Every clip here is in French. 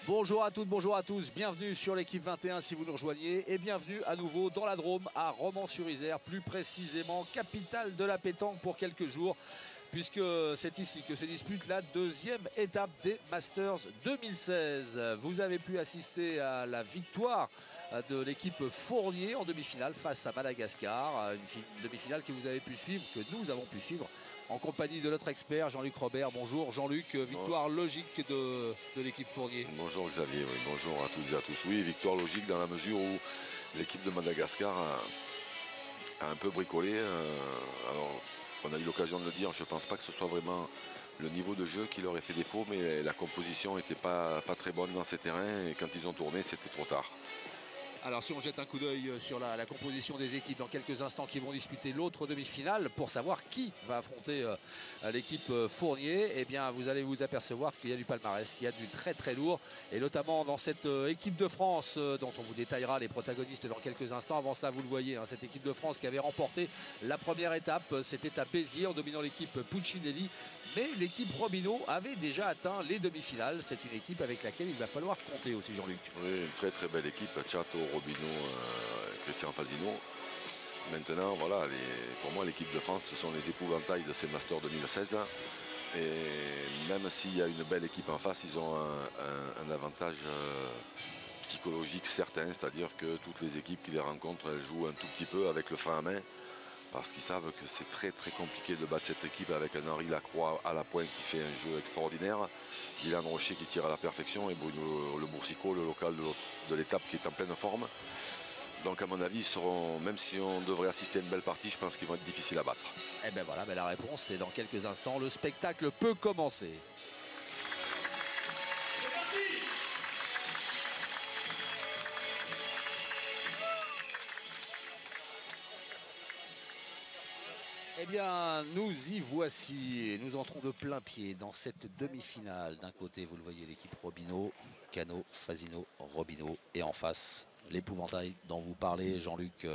Bonjour à toutes, bonjour à tous, bienvenue sur l'équipe 21 si vous nous rejoignez et bienvenue à nouveau dans la Drôme à Romans-sur-Isère, plus précisément capitale de la pétanque pour quelques jours, puisque c'est ici que se dispute la deuxième étape des Masters 2016. Vous avez pu assister à la victoire de l'équipe Fournier en demi-finale face à Madagascar, une demi-finale que vous avez pu suivre, que nous avons pu suivre en compagnie de notre expert Jean-Luc Robert. Bonjour Jean-Luc, victoire logique de l'équipe Fournier. Bonjour Xavier, oui, bonjour à toutes et à tous. Oui, victoire logique dans la mesure où l'équipe de Madagascar a un peu bricolé. Alors, on a eu l'occasion de le dire, je ne pense pas que ce soit vraiment le niveau de jeu qui leur ait fait défaut, mais la composition n'était pas très bonne dans ces terrains et quand ils ont tourné, c'était trop tard. Alors si on jette un coup d'œil sur la composition des équipes dans quelques instants qui vont disputer l'autre demi-finale pour savoir qui va affronter l'équipe Fournier, eh bien vous allez vous apercevoir qu'il y a du palmarès, il y a du très très lourd et notamment dans cette équipe de France dont on vous détaillera les protagonistes dans quelques instants. Avant cela, vous le voyez, hein, cette équipe de France qui avait remporté la première étape, c'était à Béziers en dominant l'équipe Puccinelli, mais l'équipe Robineau avait déjà atteint les demi-finales. C'est une équipe avec laquelle il va falloir compter aussi, Jean-Luc. Oui, une très très belle équipe, Chato, Robineau, Christian Fazino. Maintenant, voilà, pour moi, l'équipe de France, ce sont les épouvantails de ces Masters 2016. Et même s'il y a une belle équipe en face, ils ont un avantage psychologique certain, c'est-à-dire que toutes les équipes qui les rencontrent, elles jouent un tout petit peu avec le frein à main, parce qu'ils savent que c'est très très compliqué de battre cette équipe avec un Henri Lacroix à la pointe qui fait un jeu extraordinaire, Dylan Rocher qui tire à la perfection et Bruno Le Boursicot, le local de l'étape qui est en pleine forme. Donc à mon avis, même si on devrait assister à une belle partie, je pense qu'ils vont être difficiles à battre. Et bien voilà, la réponse c'est dans quelques instants, le spectacle peut commencer. Eh bien, nous y voici. Nous entrons de plein pied dans cette demi-finale. D'un côté, vous le voyez, l'équipe Robineau, Cano, Fazino, Robineau. Et en face, l'épouvantail dont vous parlez, Jean-Luc.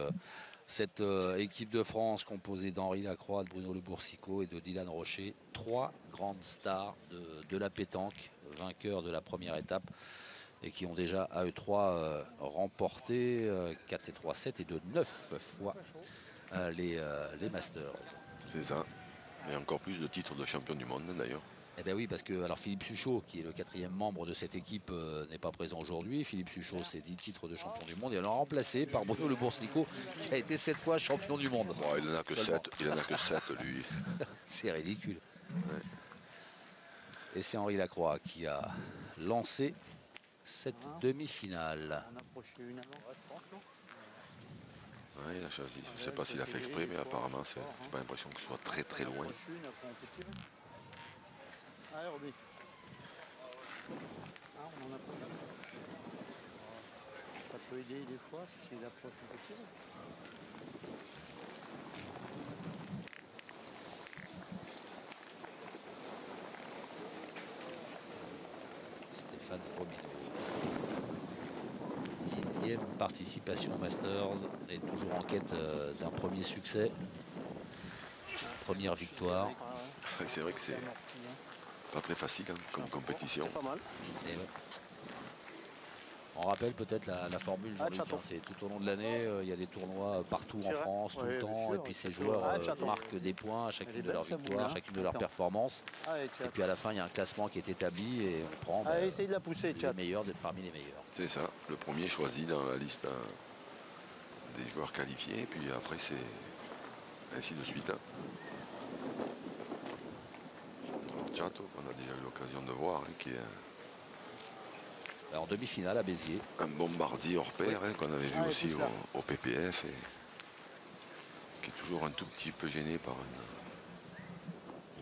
Cette équipe de France composée d'Henri Lacroix, de Bruno Le Boursicot et de Dylan Rocher. Trois grandes stars de la pétanque, vainqueurs de la première étape. Et qui ont déjà à eux trois remporté 4 et 3, 7 et de 9 fois les Masters. C'est ça. Et encore plus de titres de champion du monde d'ailleurs. Eh bien oui, parce que alors Philippe Suchot, qui est le quatrième membre de cette équipe, n'est pas présent aujourd'hui. Philippe Suchot, c'est 10 titres de champion du monde. Et on l'a remplacé par Bruno Le Boursicot, qui a été 7 fois champion du monde. Oh, il n'en a que 7, lui. C'est ridicule. Ouais. Et c'est Henri Lacroix qui a lancé cette demi-finale. On approche une avant, je pense, non? Ouais, il a choisi. Je ne sais pas s'il a fait exprès, mais apparemment, j'ai pas l'impression que ce soit très très loin. Allez, Roby. Ah, on en approche. Ça peut aider des fois, si il approche un peu tirer. Stéphane Robineau. 10e participation au Masters et toujours en quête d'un premier succès. Première victoire. C'est vrai que c'est pas très facile hein, comme compétition. C'est pas mal. Et ouais. On rappelle peut-être la formule, Jean-Luc, hein, c'est tout au long de l'année, il y a des tournois partout en France, tout le temps, et puis ces joueurs marquent des points à chacune de leurs victoires, à chacune de leurs performances. Et puis à la fin, il y a un classement qui est établi et on prend essaye de la pousser, les meilleurs parmi les meilleurs. C'est ça, le premier choisi dans la liste des joueurs qualifiés, et puis après c'est ainsi de suite. Hein. Chato, qu'on a déjà eu l'occasion de voir, hein, qui est en demi-finale à Béziers. Un bombardier hors pair, hein, qu'on avait vu aussi au PPF, et qui est toujours un tout petit peu gêné par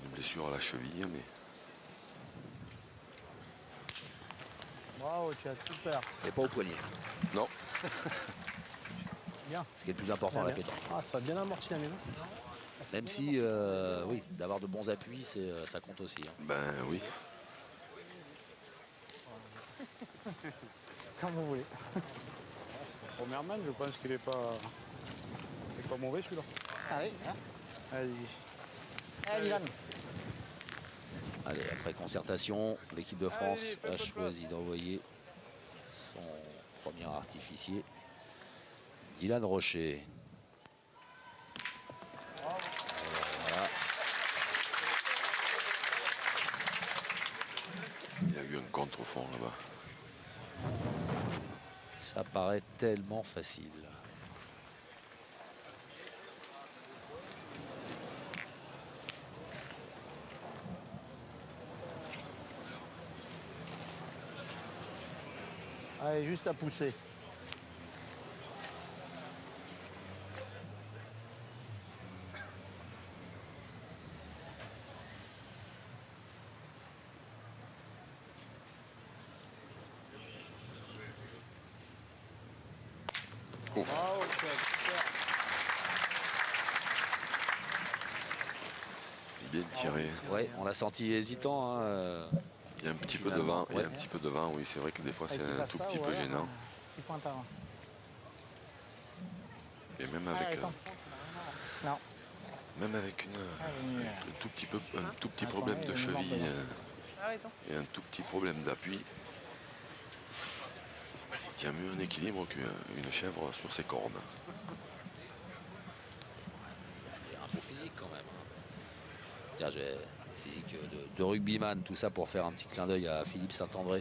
une blessure à la cheville. Mais... Bravo, tu as super. Et pas au poignet. Non. Bien. Ce qui est le plus important à la pétanque. Ah, ça a bien amorti la maison. Même si, oui, d'avoir de bons appuis, ça compte aussi. Hein. Ben oui. Comme vous voulez. Première man, je pense qu'il n'est pas mauvais celui-là. Ah oui, hein. Allez. Allez, Dylan. Allez, après concertation, l'équipe de France a choisi d'envoyer son premier artificier, Dylan Rocher. Voilà. Il y a eu un contre-fond là-bas. Ça paraît tellement facile. Allez, juste à pousser. Bravo, super. Bien tiré. Ouais, on l'a senti hésitant. Hein. Il y a un petit peu de vent. Ouais. Il y a un petit peu de vent, oui, c'est vrai que des fois c'est Avec un face tout ça, petit ou peu alors, gênant. petit pointard. Et même Ah, avec, attends. Non. même avec un tout petit problème de il est cheville Ah, attends. et un tout petit problème d'appui, il tient mieux un équilibre qu'une chèvre sur ses cordes. Il y a un beau physique quand même. Tiens, j'ai physique de rugbyman, tout ça pour faire un petit clin d'œil à Philippe Saint-André,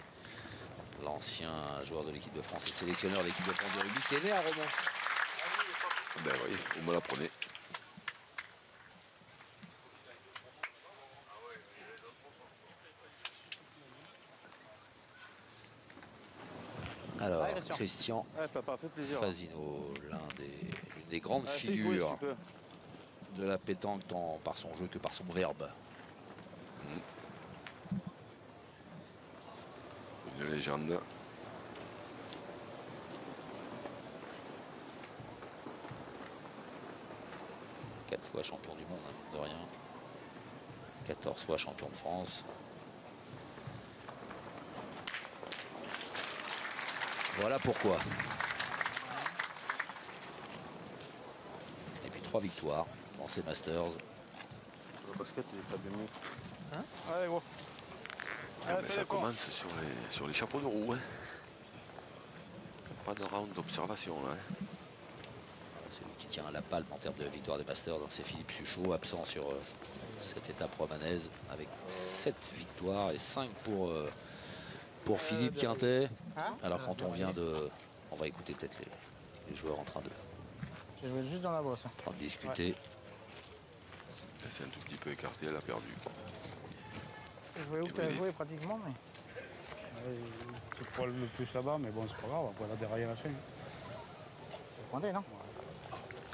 l'ancien joueur de l'équipe de France et sélectionneur de l'équipe de France de rugby, qui est né à Romont. Ben oui, vous me l'apprenez. Alors, Ouais, Christian. Christian Ouais, papa, fait plaisir. Fasino, l'une des grandes Fais jouer si figures tu peux. de la pétanque tant par son jeu que par son verbe. Une légende. Quatre fois champion du monde, hein, de rien. 14 fois champion de France. Voilà pourquoi. Et puis 3 victoires dans ces Masters. Le basket, il est pas bien mis. Allez, gros. Ah, mais ça commence sur les chapeaux de roue. Hein. Pas de round d'observation là. Hein. Celui qui tient la palme en termes de victoire des Masters, c'est Philippe Suchot, absent sur cette étape romanaise, avec 7 victoires et 5 pour Philippe Quintet. Alors quand on vient de... On va écouter peut-être les joueurs en train de J'ai joué juste dans la brosse. discuter. Elle s'est un tout petit peu écartée, elle a perdu. J'ai joué où tu as joué pratiquement, mais... C'est pas le plus là-bas, mais bon, c'est pas grave, après la dérailler à la fin. Vous comptez, non?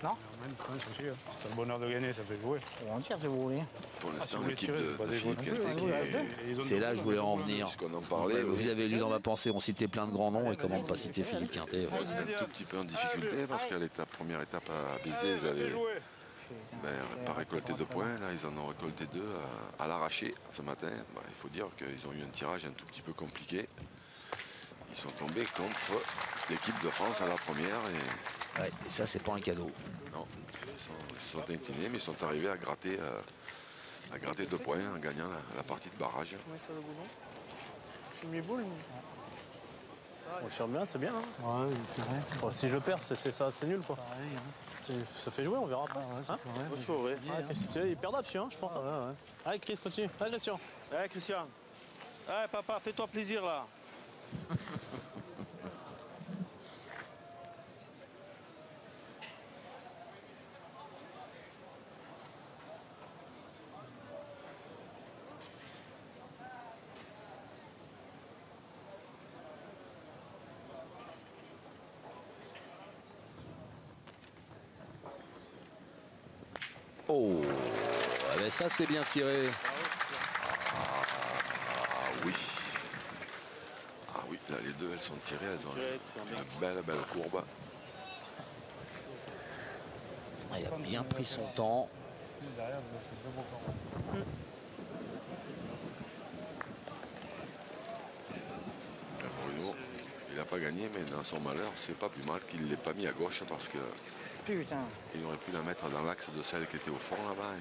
Non? Même, c'est sûr. C'est le bonheur de gagner, ça fait jouer. On tire si vous voulez. Pour Si l'instant, vous voulez l'équipe tirer, de c'est pas des Philippe gros Quintet non qui plus, est... C'est là que je voulais en venir. Puisqu'on en parlait, Vous avez lu dans ma pensée, on citait plein de grands noms et comment ne pas citer Philippe Quintet. elle est un tout petit peu en difficulté parce qu'elle est la première étape à viser. Ils allaient pas récolter 2 points. Là, ils en ont récolté 2 à l'arraché ce matin. Bah, il faut dire qu'ils ont eu un tirage un tout petit peu compliqué. Ils sont tombés contre l'équipe de France à la première. Ouais, et ça, c'est pas un cadeau. Non, ils se sont inclinés, mais ils sont arrivés à gratter 2 points en gagnant la partie de barrage. Comment ça le boulon? Je mets boule. On tire bien, c'est bien. Hein, ouais, bon, si je le perds, c'est ça, c'est nul quoi. Ça fait jouer, on verra pas. Il est perdable, hein, je pense. Allez, Chris, continue. Allez, Christian. Allez, Christian. Allez, papa, fais-toi plaisir là. Oh, ah ben ça c'est bien tiré. Ah oui. Ah oui, là les deux elles sont tirées, elles ont une belle courbe. Ah, il a bien pris son temps. Bruno, il n'a pas gagné, mais dans son malheur, c'est pas plus mal qu'il ne l'ait pas mis à gauche parce que Putain. il aurait pu la mettre dans l'axe de celle qui était au fond là-bas.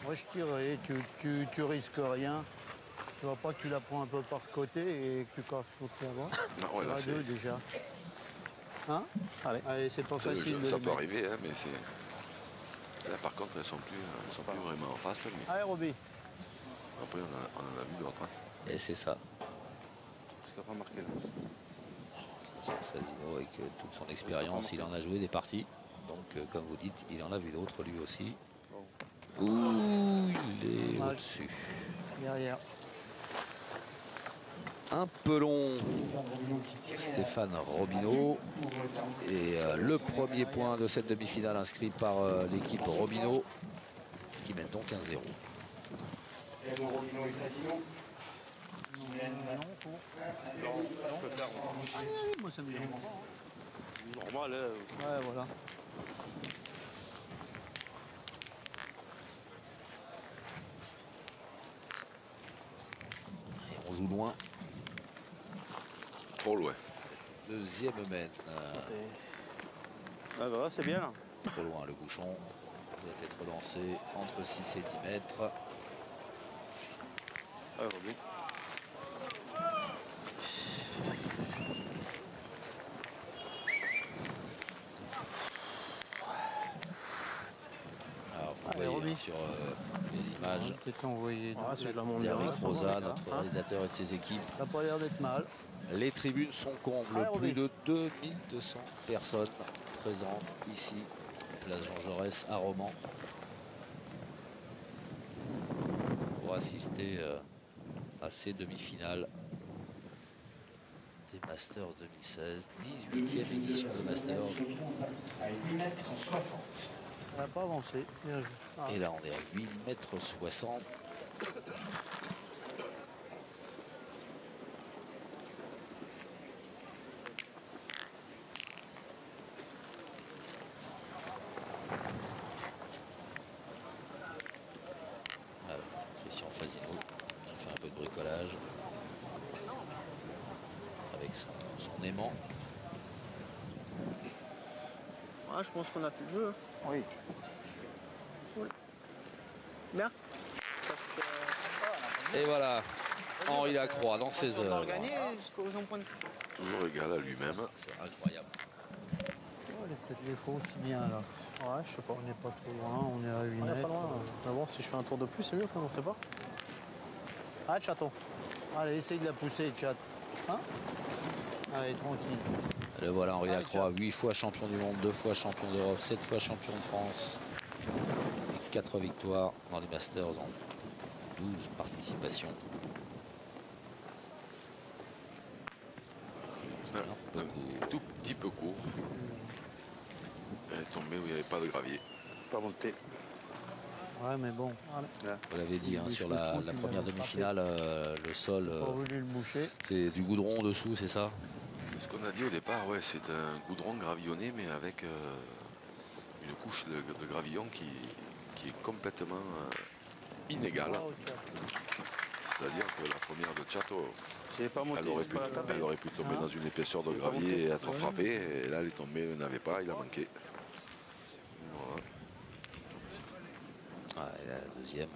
Moi, je tirerai. Tu risques rien. Tu vois pas que tu la prends un peu par côté et que tu casses l'autre là-bas. Non, ouais, là, à deux déjà. Hein? Allez, c'est pas facile de ça les peut mettre. arriver, hein, mais c'est... Là, par contre, elles sont plus vraiment en face. Mais Allez, Roby. après, on en a vu d'autres. Hein. Et c'est ça. Parce qu'il n'a pas marqué là. Fazino, avec toute son expérience, il en a joué des parties. Donc, comme vous dites, il en a vu d'autres lui aussi. Ouh, il est au-dessus. Derrière. Un peu long, Stéphane Robineau. Et le premier point de cette demi-finale inscrit par l'équipe Robineau, qui mène donc 1-0. Moi, ça me dérange. Normal, hein. Ouais, voilà. Et on joue loin. Trop loin. Deuxième mène. Ah bah c'est bien là. Trop loin, le bouchon doit être lancé entre 6 et 10 mètres. Ah, Roby. Alors, vous Allez, voyez Roby. sur les images Peut-être envoyer. Ah, si je la monte bien. d'Eric c'est bon. Rosa, notre réalisateur et de ses équipes. Ça n'a pas l'air d'être mal. Les tribunes sont combles, Allez, plus Roby. de 2200 personnes présentes ici, place Jean Jaurès à Romans, pour assister à ces demi-finales des Masters 2016, 18e édition de Masters. À 8,60 m. Ça n'a pas avancé. Bien joué. Ah. Et là on est à 8,60 m. Christian Fazino qui fait un peu de bricolage avec son aimant. Ouais, je pense qu'on a fait le jeu. Oui. Bien. Et voilà, Henri Lacroix dans ses On a œuvres. gagné jusqu'aux points de... Toujours égal à lui-même. C'est incroyable. Oh, il y a peut-être les faux aussi bien là. Ouais, je sais pas. On n'est pas trop loin, on est à 8 On est mètres. pas loin. Mais bon, si je fais un tour de plus, c'est mieux quand même, on sait pas. Ah, chaton. Allez, essaye de la pousser, chat. Hein? Allez, tranquille. Le voilà Henri Allez, Lacroix, ciao. 8 fois champion du monde, 2 fois champion d'Europe, 7 fois champion de France. Et 4 victoires dans les Masters en 12 participations. Un peu court. Tout petit peu court. Elle est tombée où il n'y avait pas de gravier. Pas monté. Ouais, mais bon, Vous l'avez dit, hein, Il sur bouge la trop, tu première l'avais demi-finale, le sol, pas voulu le boucher. c'est du goudron dessous, c'est ça? Ce qu'on a dit au départ, ouais, c'est un goudron gravillonné, mais avec une couche de gravillon qui est complètement inégale. Oh, chat. C'est-à-dire que la première de Chato, Je l'ai pas monté, elle aurait pu tomber dans une épaisseur de gravier et être frappée. Et là, elle est tombée, elle n'avait pas, il a manqué. Voilà. Ah, et là, la deuxième,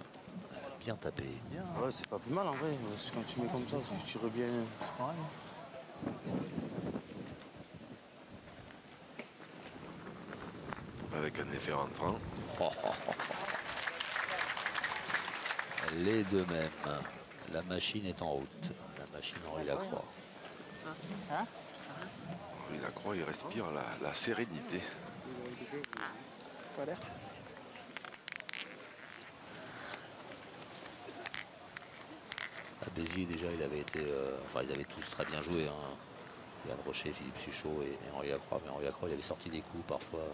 elle a bien tapé. Ouais, c'est pas plus mal en vrai. Parce que quand tu mets comme ça, tu tires bien. C'est pareil. Avec un effet rentrant. Les deux mêmes. La machine est en route. La machine Henri Lacroix. Il la croix, il respire la sérénité. Pas l'air. À Béziers, déjà, il avait été. Enfin, ils avaient tous très bien joué. Hein. Yann Rocher, Philippe Suchot et Henri Lacroix. Mais Henri Lacroix, il avait sorti des coups parfois.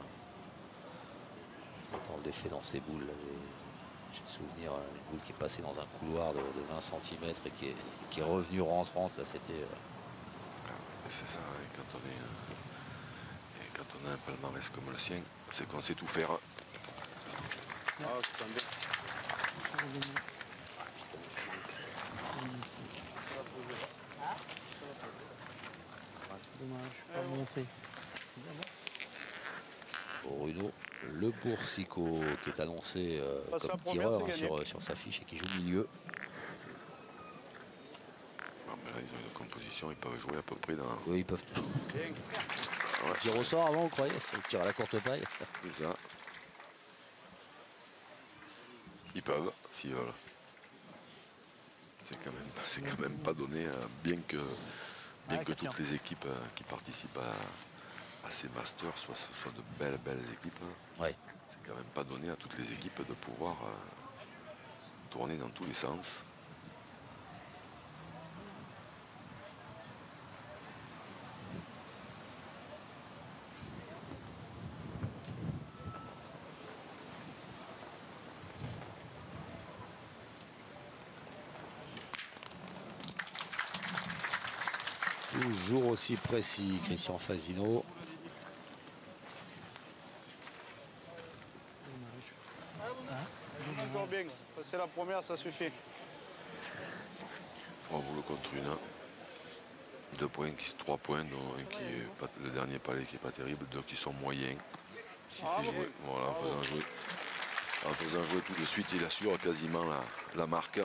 Mettant l'effet dans ses boules. J'ai le souvenir, une boule qui est passée dans un couloir de 20 cm et qui est revenue rentrante. Là, c'était. C'est ça, hein, quand on a un palmarès comme le sien, c'est qu'on sait tout faire. Ah, c'est pas bien. Dommage, je suis pas monté. Bruno Le Boursicot qui est annoncé Passe la comme première, tireur c'est gagné. sur sa fiche et qui joue milieu. Ah, mais là, ils ont une composition, ils peuvent jouer à peu près dans... Oui, ils peuvent. Ouais, Tir au sort avant, vous croyez? Tir à la courte paille. c'est ça. Ils peuvent, s'ils veulent. C'est quand même pas donné, bien que toutes les équipes qui participent à ces masters soient de belles équipes. Ouais. C'est quand même pas donné à toutes les équipes de pouvoir tourner dans tous les sens. Toujours aussi précis, Christian Fasino. Encore bien. Passer la première, ça suffit. 3 boules contre une. 2 points, 3 points, dont un qui est pas, le dernier palais qui est pas terrible, 2 qui sont moyens. S'il fait jouer, voilà, en faisant jouer tout de suite, il assure quasiment la marque.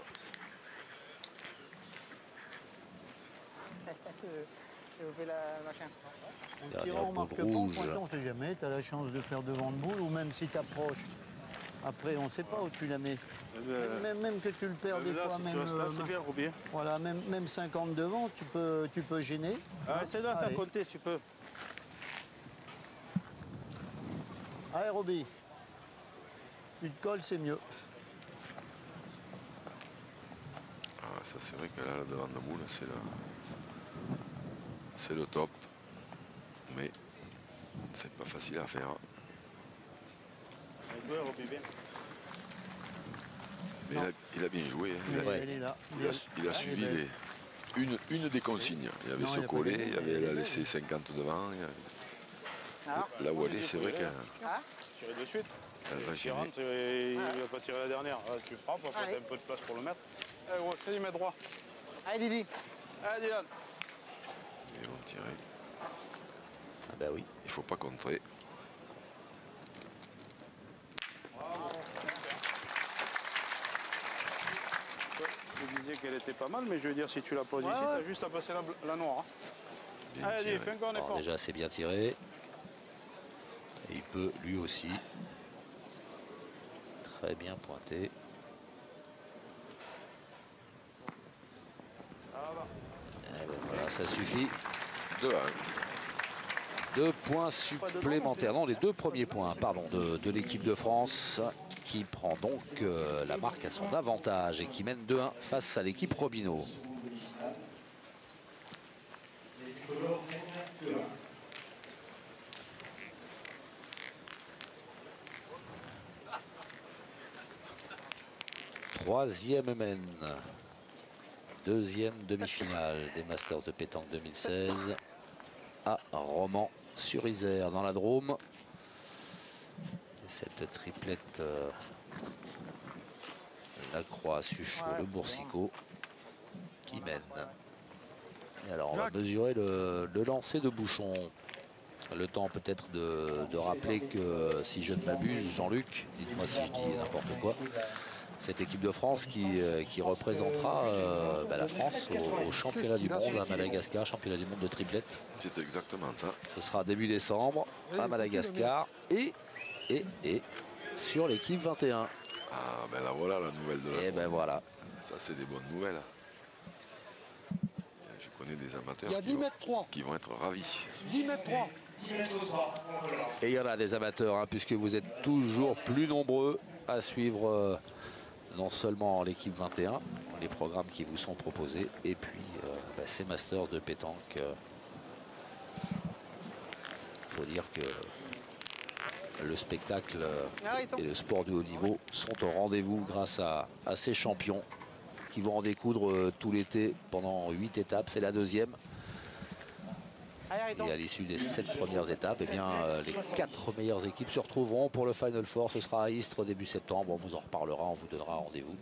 En tirant, on marque pas, en pointant, on ne sait jamais. Tu as la chance de faire devant de boule, ou même si tu approches. Après, on ne sait pas où tu la mets. Même que tu le perds des fois, même, c'est bien, Roby. voilà, même 50 devant, tu peux gêner. Essaye de la faire compter si tu peux. Allez, Roby. Tu te colles, c'est mieux. Ah, ça c'est vrai que là, devant de boule, c'est le top. Mais c'est pas facile à faire. Bien joué, Roby, bien. Mais il a bien joué. Hein. Elle est là. Il a suivi une des consignes. Il y avait ce collet, il avait laissé 50 devant. Là où elle est, c'est vrai qu'elle Tirer de suite. va Il gêner. rentre et il va pas tirer la dernière. Là, tu frappes, après tu as un peu de place pour le mettre. Allez, gros, vas-y, mets droit. Allez, Didi. Allez, Dylan. Ils vont tirer. Ah bah oui. Il faut pas contrer. Je disais qu'elle était pas mal, mais je veux dire, si tu la poses ici, tu as juste à passer la noire. Bien Allez, tiré. fais encore un Alors, effort. déjà, c'est bien tiré. Et il peut lui aussi. Très bien pointé. Et ben voilà, ça suffit. 2-1. 2 points supplémentaires. Non, les 2 premiers points, pardon, de l'équipe de France qui prend donc la marque à son avantage et qui mène 2-1 face à l'équipe Robineau. Troisième mène. Deuxième demi-finale des Masters de pétanque 2016 à Romans-sur-Isère dans la Drôme. Et cette triplette Lacroix, Suchot, Le Boursicot qui mène. Et alors on va mesurer le lancer de Bouchon. Le temps peut-être de rappeler que, si je ne m'abuse, Jean-Luc, dites-moi si je dis n'importe quoi, cette équipe de France qui représentera la France au championnat du monde à Madagascar, championnat du monde de triplette. C'est exactement ça. Ce sera début décembre à Madagascar et sur l'équipe 21. Ah ben là voilà la nouvelle de la Et journée. ben voilà. Ça c'est des bonnes nouvelles. Je connais des amateurs Il y a 10 mètres 3. qui vont être ravis. 10 mètres 3. Et il y en a des amateurs, hein, puisque vous êtes toujours plus nombreux à suivre non seulement l'équipe 21, les programmes qui vous sont proposés, et puis ces Masters de pétanque. Il faut dire que le spectacle et le sport de haut niveau sont au rendez-vous grâce à ces champions qui vont en découdre tout l'été pendant 8 étapes. C'est la deuxième. Et à l'issue des 7 premières étapes, eh bien, les 4 meilleures équipes se retrouveront pour le Final Four. Ce sera à Istres début septembre. On vous en reparlera, on vous donnera rendez-vous.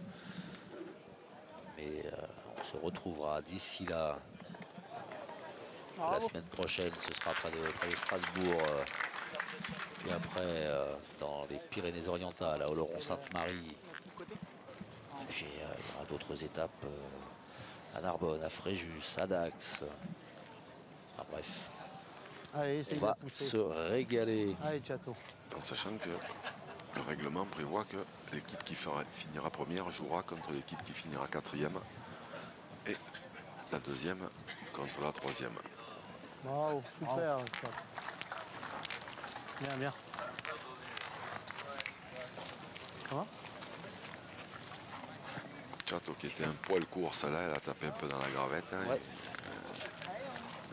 Mais on se retrouvera d'ici là. La semaine prochaine, ce sera près de Strasbourg Et après, dans les Pyrénées-Orientales, à Oloron-Sainte-Marie. Et puis, il y aura d'autres étapes à Narbonne, à Fréjus, à Dax. Enfin, bref. Allez, On essaye de va pousser. se régaler. Allez, Chateau. En sachant que le règlement prévoit que l'équipe qui finira première jouera contre l'équipe qui finira quatrième et la deuxième contre la troisième. Bravo, super, Chateau. Bien, bien. Ça va? Chateau qui était un poil court, celle-là, elle a tapé un peu dans la gravette. Hein, Ouais.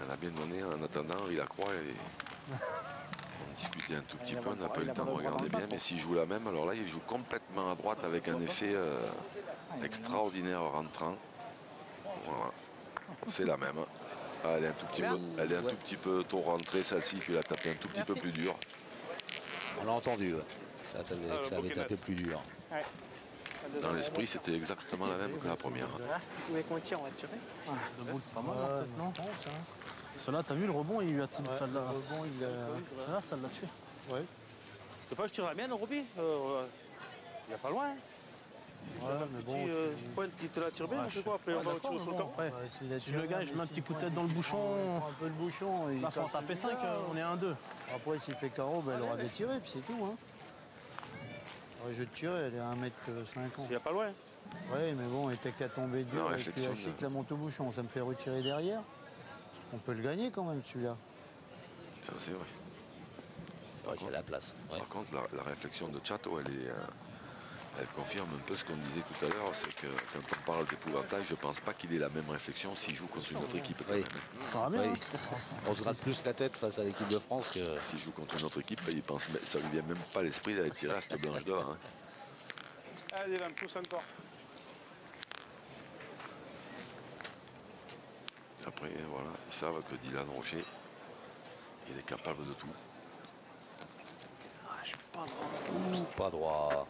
Elle a bien donné en attendant, il la croit et on discutait un tout petit peu, on n'a pas eu le temps de regarder bien, mais s'il joue la même, alors là il joue complètement à droite avec un effet extraordinaire rentrant. Voilà, c'est la même. Ah, elle est un tout petit peu, elle est un tout petit peu tôt rentrée celle-ci, puis elle a tapé un tout petit peu plus dur. On l'a entendu, ouais. Ça avait tapé plus dur. Dans l'esprit, c'était exactement la même que la première. Vous voulez qu'on tire, on va tirer. Le boule, c'est pas mal, Ouais, peut-être, non? je pense, hein. Celle-là, t'as vu le rebond, il lui a tiré Ouais, celle-là. le rebond, il a- Celle-là, ça l'a tué. Ouais. Tu veux pas que je tire la mienne, Roby? Il n'y a pas loin. Ouais, mais bon. Petit point qui te la tire bien, c'est quoi? Après, on va tirer sur le temps. Après, Ouais, s'il a si tiré je gagne, un je mets un des petit six coup de points tête dans le qui bouchon. prend un peu le bouchon. Là, faut en casse taper 5, celui-là. on est à 1-2. Après, s'il fait carreau, ben, elle aura des tirés, puis c'est tout. Hein. Ouais, je tire, elle est à 1m50. Il n'y a pas loin. Oui, mais bon, elle était qu'à tomber dur La avec réflexion la chic, de- la monte au bouchon. Ça me fait retirer derrière. On peut le gagner quand même, celui-là. Ça, c'est vrai. C'est vrai qu'il y a la place. Ouais. Par contre, la réflexion de Chateau, elle confirme un peu ce qu'on disait tout à l'heure, c'est que quand on parle d'épouvantail, je pense pas qu'il ait la même réflexion s'il joue contre une autre équipe. Quand Oui. même. Ça va bien, Oui. hein. On se gratte plus la tête face à l'équipe de France que. S'il joue contre une autre équipe, il pense, ça lui vient même pas à l'esprit d'aller tirer à cette blanche d'or. Hein. Allez, là, pousse encore. Après, voilà, ils savent que Dylan Rocher, il est capable de tout. Pas droit.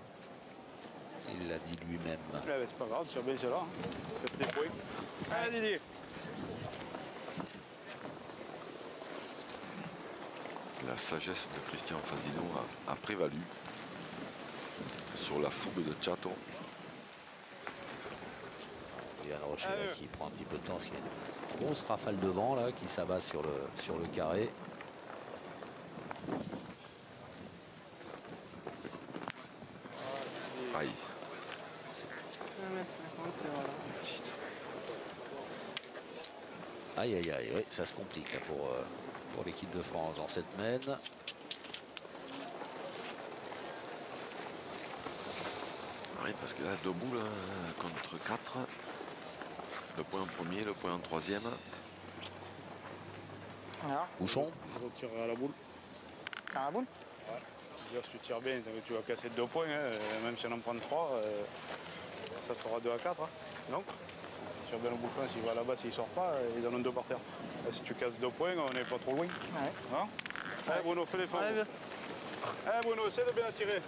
Il l'a dit lui-même. C'est pas grave, tire bien celle-là. Faites des points. Allez, Didier. La sagesse de Christian Fazino a prévalu sur la fougue de Chateau. Yann Rocher là, qui prend un petit peu de temps parce qu'il y a une grosse rafale de vent là qui s'abat sur le carré. Aïe. 1m50, et voilà. Aïe aïe aïe, oui, ça se complique là, pour l'équipe de France dans cette mène. Oui, parce que là, deux boules contre 4. Le point en premier, le point en troisième. Voilà. Bouchon. Je tire à la boule. À la boule. Si tu tires bien, tu vas casser 2 points. Hein. Même si on en prend 3, ça fera 2 à 4. Hein. Donc, tu tires bien le bouchon, s'il va là-bas, s'il sort pas, ils en ont 2 par terre. Là, si tu casses 2 points, on n'est pas trop loin. Ouais. Hein? Allez, Bruno, fais l'effort. Ouais, bien. Allez, Bruno, essaie de bien la tirer.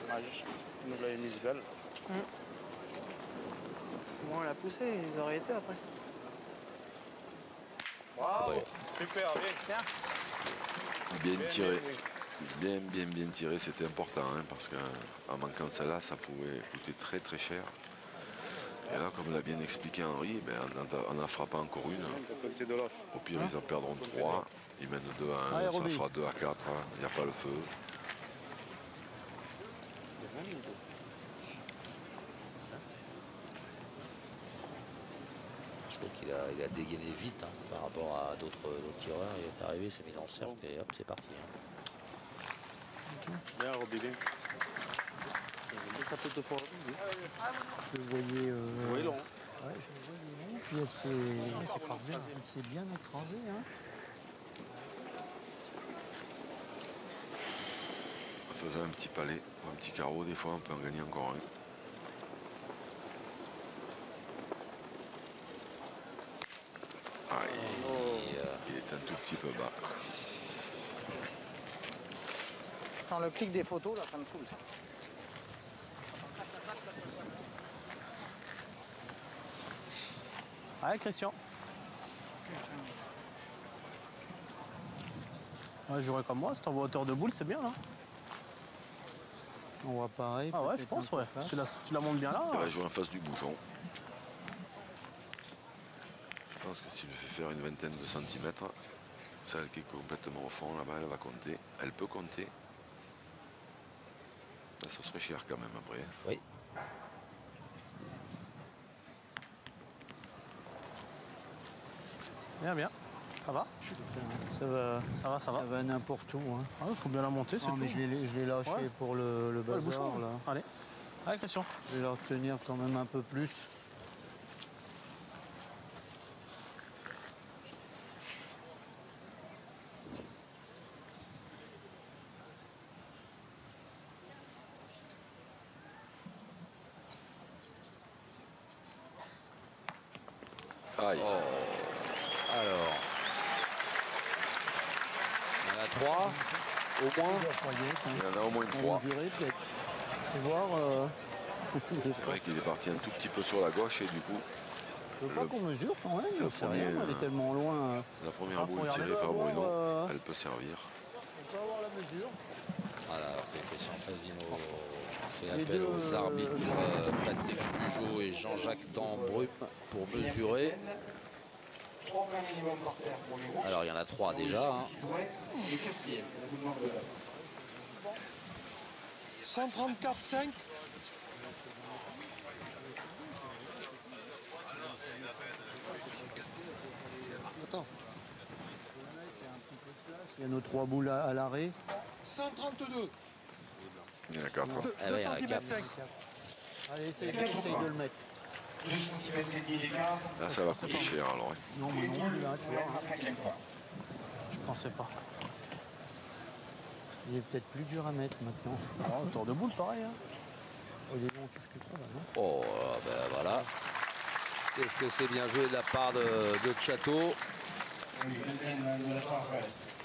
Dommage. Il nous l'a mise belle. Bon, on l'a poussé, ils auraient été après. Bravo. Ouais. Super, bien. Tiens. Bien tiré. Bien tiré, c'était important, hein, parce qu'en manquant celle-là, ça pouvait coûter très très cher. Et là, comme l'a bien expliqué Henri, ben, on n'en fera pas encore une. Côté de l'autre. Au pire, ils en perdront 3. Ils mènent 2 à 1, Allez, ça Roby. fera 2 à 4. Il n'y a pas le feu. Je trouve qu'il a dégainé vite hein, par rapport à d'autres tireurs. Il est arrivé, s'est mis dans le cercle et hop, c'est parti. Hein. Bien, Roby, bien. Ça peut te faire. Je le voyais. Oui, long. Ouais, je le voyais long. Puis elle s'écrase bien. Elle s'est bien écrasée. Hein. En faisant un petit palais ou un petit carreau, des fois, on peut en gagner encore un. Il est un tout petit peu bas. Attends, le clic des photos, là, ça me saoule. Allez, Christian. Ouais, jouerais comme moi, si t'envoies hauteur de boule, c'est bien là. On voit pareil. Ah ouais, je pense, ouais. Si tu la montes bien là. Il va jouer en face du bouchon. Je pense que s'il lui fait faire une vingtaine de centimètres, celle qui est complètement au fond là-bas, elle va compter. Elle peut compter. Là, ça serait cher quand même après. Oui. Bien, bien. Ça va. Ça va n'importe où. Hein. Il faut bien la monter, c'est tout. Mais je l'ai lâché pour le bazar. Le bouchon, là. Allez. Allez, Christian. Je vais la retenir quand même un peu plus. Aïe. Oh. Alors. Il y en a 3 au moins. Il y en a au moins 3. Peut-être. Fais voir. C'est vrai qu'il est parti un tout petit peu sur la gauche et du coup. Je veux pas qu'on mesure quand même. C'est rien, elle est tellement loin. La première boule tirée par Bruno, elle peut servir. On peut avoir la mesure. Voilà, alors que Christian Fazino fait appel aux arbitres Patrick Bugeaud et Jean-Jacques Dambrume pour mesurer. Alors il y en a 3 déjà. Hein. 134,5. Attends. Il y a nos 3 boules à l'arrêt. 132. Il y en a 4. 2 cm 5. Allez, essaye de le mettre. 2 cm et demi d'écart. Là, ça va coûter cher alors. Non, mais non, là, tu vois. 5e point. Je pensais pas. Il est peut-être plus dur à mettre maintenant. Oh, tour de boule, pareil. Hein. On touche que ça, là, non? Oh, ben voilà. Qu'est-ce que c'est bien joué de la part de Chateau,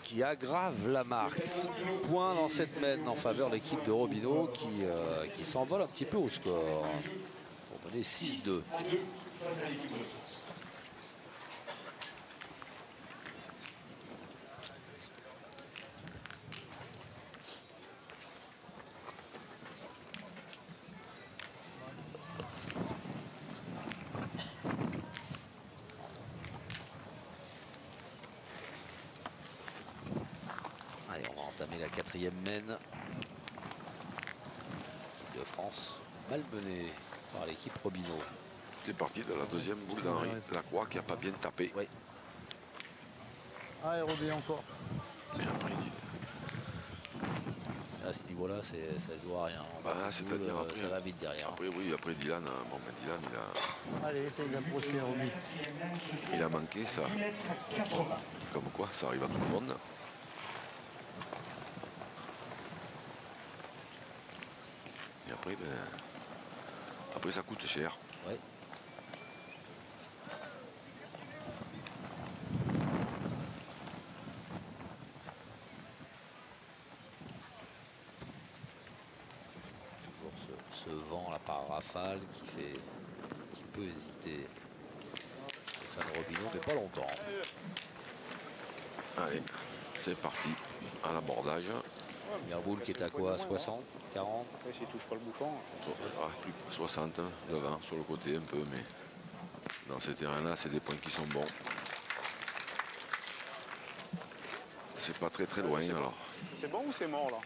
qui aggrave la marque. 6 points dans cette mène en faveur de l'équipe de Robineau qui s'envole un petit peu au score. Pour mener 6-2. Allez, on va entamer la 4e mène. L'équipe de France malmenée par l'équipe Robineau. C'est parti de la 2e boule d'Henri Lacroix qui n'a pas bien tapé. Oui. Ah, et Robé encore. Et après, À ce niveau-là, ça joue à rien. c'est-à-dire après, ça va vite derrière. Après, oui, après Dylan, bon, ben Dylan, Allez, essaye d'approcher Robé. il a manqué ça. Comme quoi, ça arrive à tout le monde. Et après, après ça coûte cher. Ouais. Toujours ce vent là par rafale qui fait un petit peu hésiter Stéphane Robineau, mais pas longtemps. Allez, c'est parti à l'abordage. Première boule qui est à quoi? 60, 40? Après, s'il ne touche pas le bouchon. Plus 60 devant, sur le côté un peu, mais dans ces terrains-là, c'est des points qui sont bons. C'est pas très loin alors. C'est bon ou c'est mort là?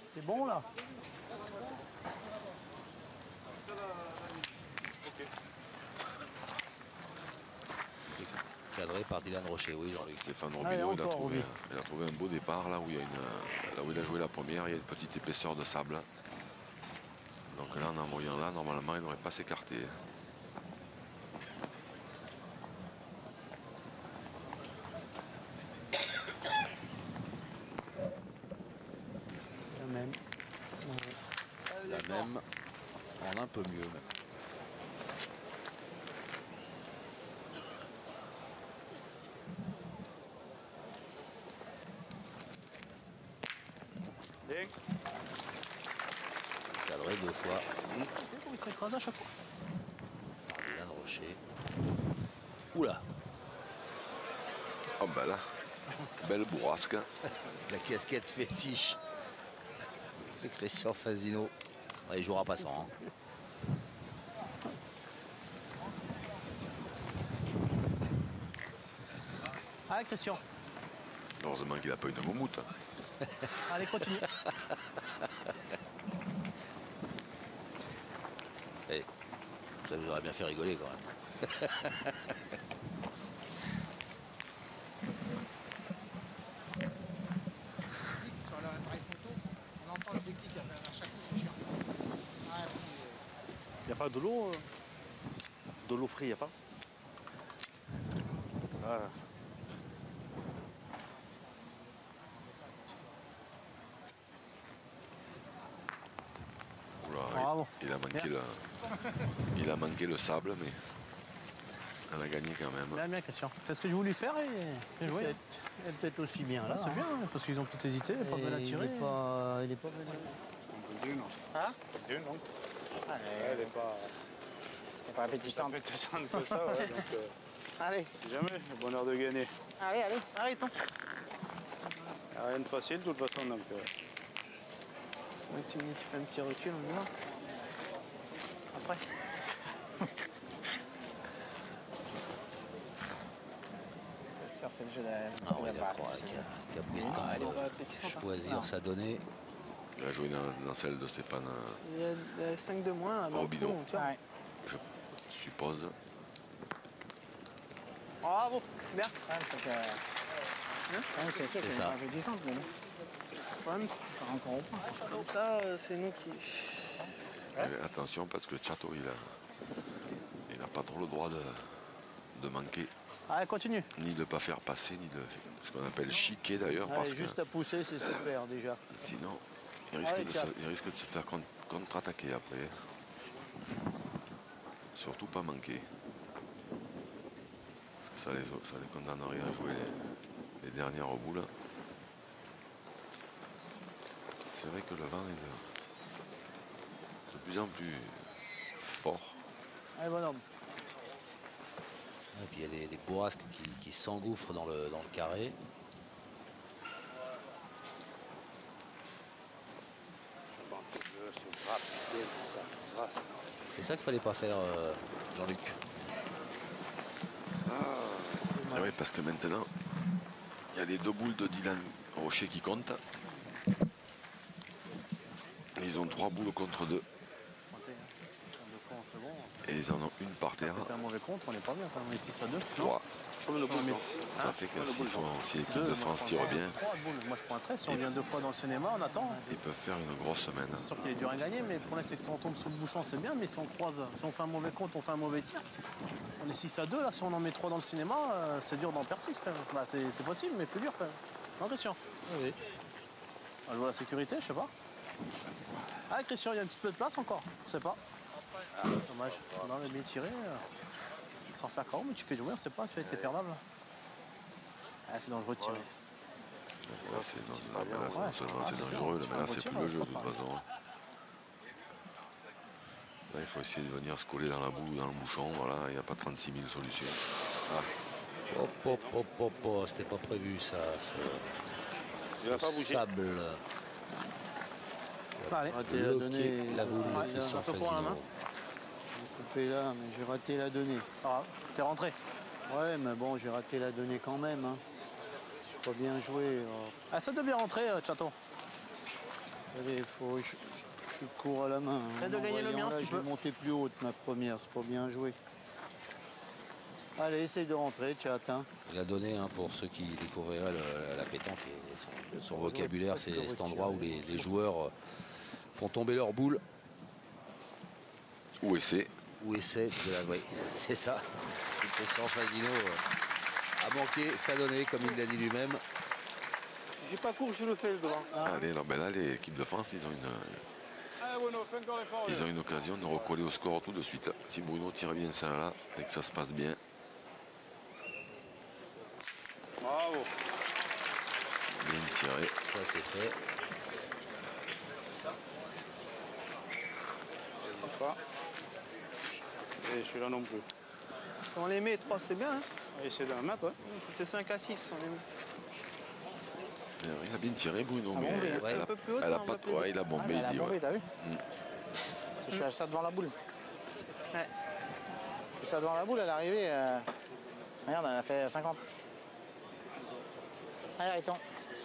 C'est bon là? Cadré par Dylan Rocher, oui, Jean-Luc. Stéphane Robineau, il a trouvé un beau départ là où, là où il a joué la première, il y a une petite épaisseur de sable. Donc là, en envoyant là, normalement, il n'aurait pas s'écarté. La même. La même, en un peu mieux même. Cadré 2 fois. Il s'est écrasé à chaque fois. Par Dylan Rocher. Oula. Oh bah là, Belle bourrasque. La casquette fétiche de Christian Fasino. Ouais, il jouera pas sans. Hein. Allez, Christian. Heureusement qu'il n'a pas une moumoute. Allez, continue. Allez, ça vous aurait bien fait rigoler quand même. Il n'y a pas de l'eau frais, il n'y a pas. Ça. Oula, Bravo. il a manqué le sable, mais elle a gagné quand même. Bien, bien, Christian. C'est ce que je voulais faire et bien joué. Peut-être aussi bien là. Ah, c'est bien, parce qu'ils ont tout hésité, pas mal à tirer. Il est pas venu. Hein Une, non. Elle est pas appétissante. Appétissante que ça, ouais. Donc, Allez, jamais, le bonheur de gagner. allez, arrête. Rien de facile de toute façon. Donc, Oui, tu me dis, tu fais un petit recul, on y va. Après. C'est le jeu de Ah ouais, la croix qui a pris le temps de choisir sa donnée. Il a joué dans celle de Stéphane Il y a 5 de moins. Robineau, tu vois. je suppose. Bravo, bien. C'est sûr C'est qu'elle ça. est appétissante, mais bon. Le problème, c'est qu'on part encore au point. Comme ça, c'est nous qui... Attention parce que Chato il n'a pas trop le droit de manquer, Allez, continue. ni de ne pas faire passer, ni de ce qu'on appelle chiquer d'ailleurs, parce que Juste à pousser, c'est super déjà. sinon il Allez, risque de se faire contre-attaquer après. Surtout pas manquer. Parce que ça les condamnerait à jouer les dernières boules. C'est vrai que le vent est de plus en plus fort. Allez, bonhomme. Et puis il y a les bourrasques qui s'engouffrent dans le carré. C'est ça qu'il fallait pas faire, Jean-Luc. Ah oui, parce que maintenant, il y a les 2 boules de Dylan Rocher qui comptent. Ils ont 3 boules contre 2. Et ils en ont une par terre. C'est un mauvais compte, on n'est pas bien quand même. Ici, ça 2. 3. Ça fait que si l'équipe de France tire bien, 3 boules. Moi, je prends un 13. Si on vient 2 fois dans le cinéma, on attend. ils peuvent faire une grosse semaine. C'est sûr qu'il est dur à gagner, mais pour l'instant, c'est que si on tombe sous le bouchon, c'est bien. Mais si on croise, si on fait un mauvais compte, on fait un mauvais tir. On est 6 à 2, là. Si on en met 3 dans le cinéma, c'est dur d'en perdre 6 quand même. Bah, c'est possible, mais plus dur quand même. Non, Christian? Oui. On joue à la sécurité, je sais pas. Ah, Christian, il y a un petit peu de place encore. Je sais pas. Ah, dommage. On aurait bien tiré. Sans faire KO, mais tu fais jouer, on sait pas, tu fais t'es perdable. Ah, c'est dangereux de tirer. Là, c'est dangereux, mais là, c'est plus le jeu de toute façon. Là, il faut essayer de venir se coller dans la boue ou dans le bouchon. Voilà, il n'y a pas 36 000 solutions. C'était pas prévu ça. il va pas bouger. Sable. Allez. Raté la donnée. La boule Ouais, de Christian un peu pour la main. Fasino. J'ai coupé là, mais j'ai raté la donnée. Ah, t'es rentré. Ouais, mais bon, j'ai raté la donnée quand même. Hein. J'ai pas bien joué. Ah, ça doit bien rentrer, Chato. Allez, je cours à la main. Essaie de gagner le mien, là, si tu je vais peux. monter plus haute ma première, c'est pas bien joué. Allez, essaye de rentrer, chat. Hein. La donnée, hein, pour ceux qui découvriraient la pétanque, et son vocabulaire, c'est cet endroit où les joueurs font tomber leur boule. Ou essaie. Ou essaie de la... Oui, c'est ça. Ce que Christian Fasino a manqué sa donnée, comme il l'a dit lui-même. J'ai pas cours, je le fais le devant. Allez, alors, là, l'équipe de France, ils ont une occasion de recoller au score tout de suite. Si Bruno tire bien ça là et que ça se passe bien. Bravo. Bien tiré. Ça, c'est fait. Pas. Et celui-là non plus. Si on les met 3, c'est bien. Hein. On va essayer de la mettre, ouais. Ça fait 5 à 6 si on les met. Il a bien tiré Bruno, Ah, mais bombé, elle un a, peu plus haut, elle a on pas va plus ouais, il a bombé, Elle a il dit. bombé, Ouais. t'as vu Je suis à ça devant la boule. Ouais. Je suis ça devant la boule, elle est arrivée. Regarde, elle a fait 50. Allez, arrêtons.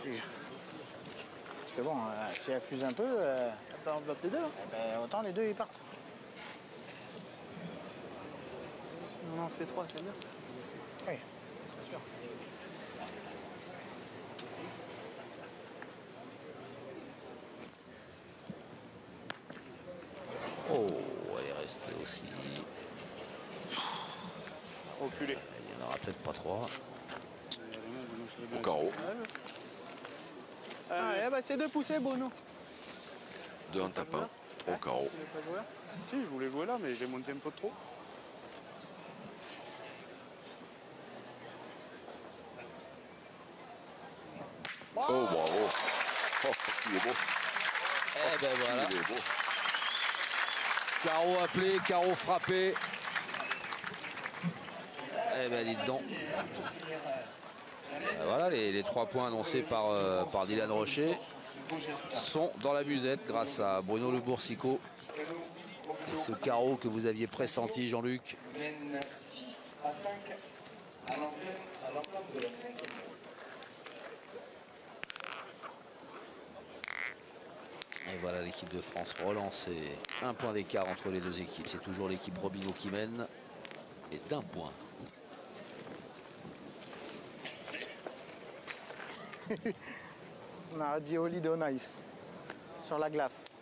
Parce que bon, si elle fuse un peu, Attends, on va les deux. Hein. ben, autant les deux ils partent. Si on en fait 3, c'est bien. Oui, bien sûr. Oh, elle est restée aussi. Reculé. Il n'y en aura peut-être pas 3. Au carreau. Allez, bah, c'est 2 poussées, Bono. 2 en tapant, 3 au carreau. Tu veux pas jouer là? Si, je voulais jouer là, mais j'ai monté un peu trop. Oh, bravo. Oh, il est beau. Eh ben voilà. Il est beau. Carreau appelé, carreau frappé. Eh ben dites donc. Voilà, les 3 points annoncés par Dylan Rocher sont dans la musette grâce à Bruno Le Boursicot. Et ce carreau que vous aviez pressenti, Jean-Luc. Mène 6 à 5 à l'entame de la 5e. Et voilà l'équipe de France relance et 1 point d'écart entre les deux équipes. C'est toujours l'équipe Robineau qui mène et d'1 point. On a dit Oli de Nice sur la glace.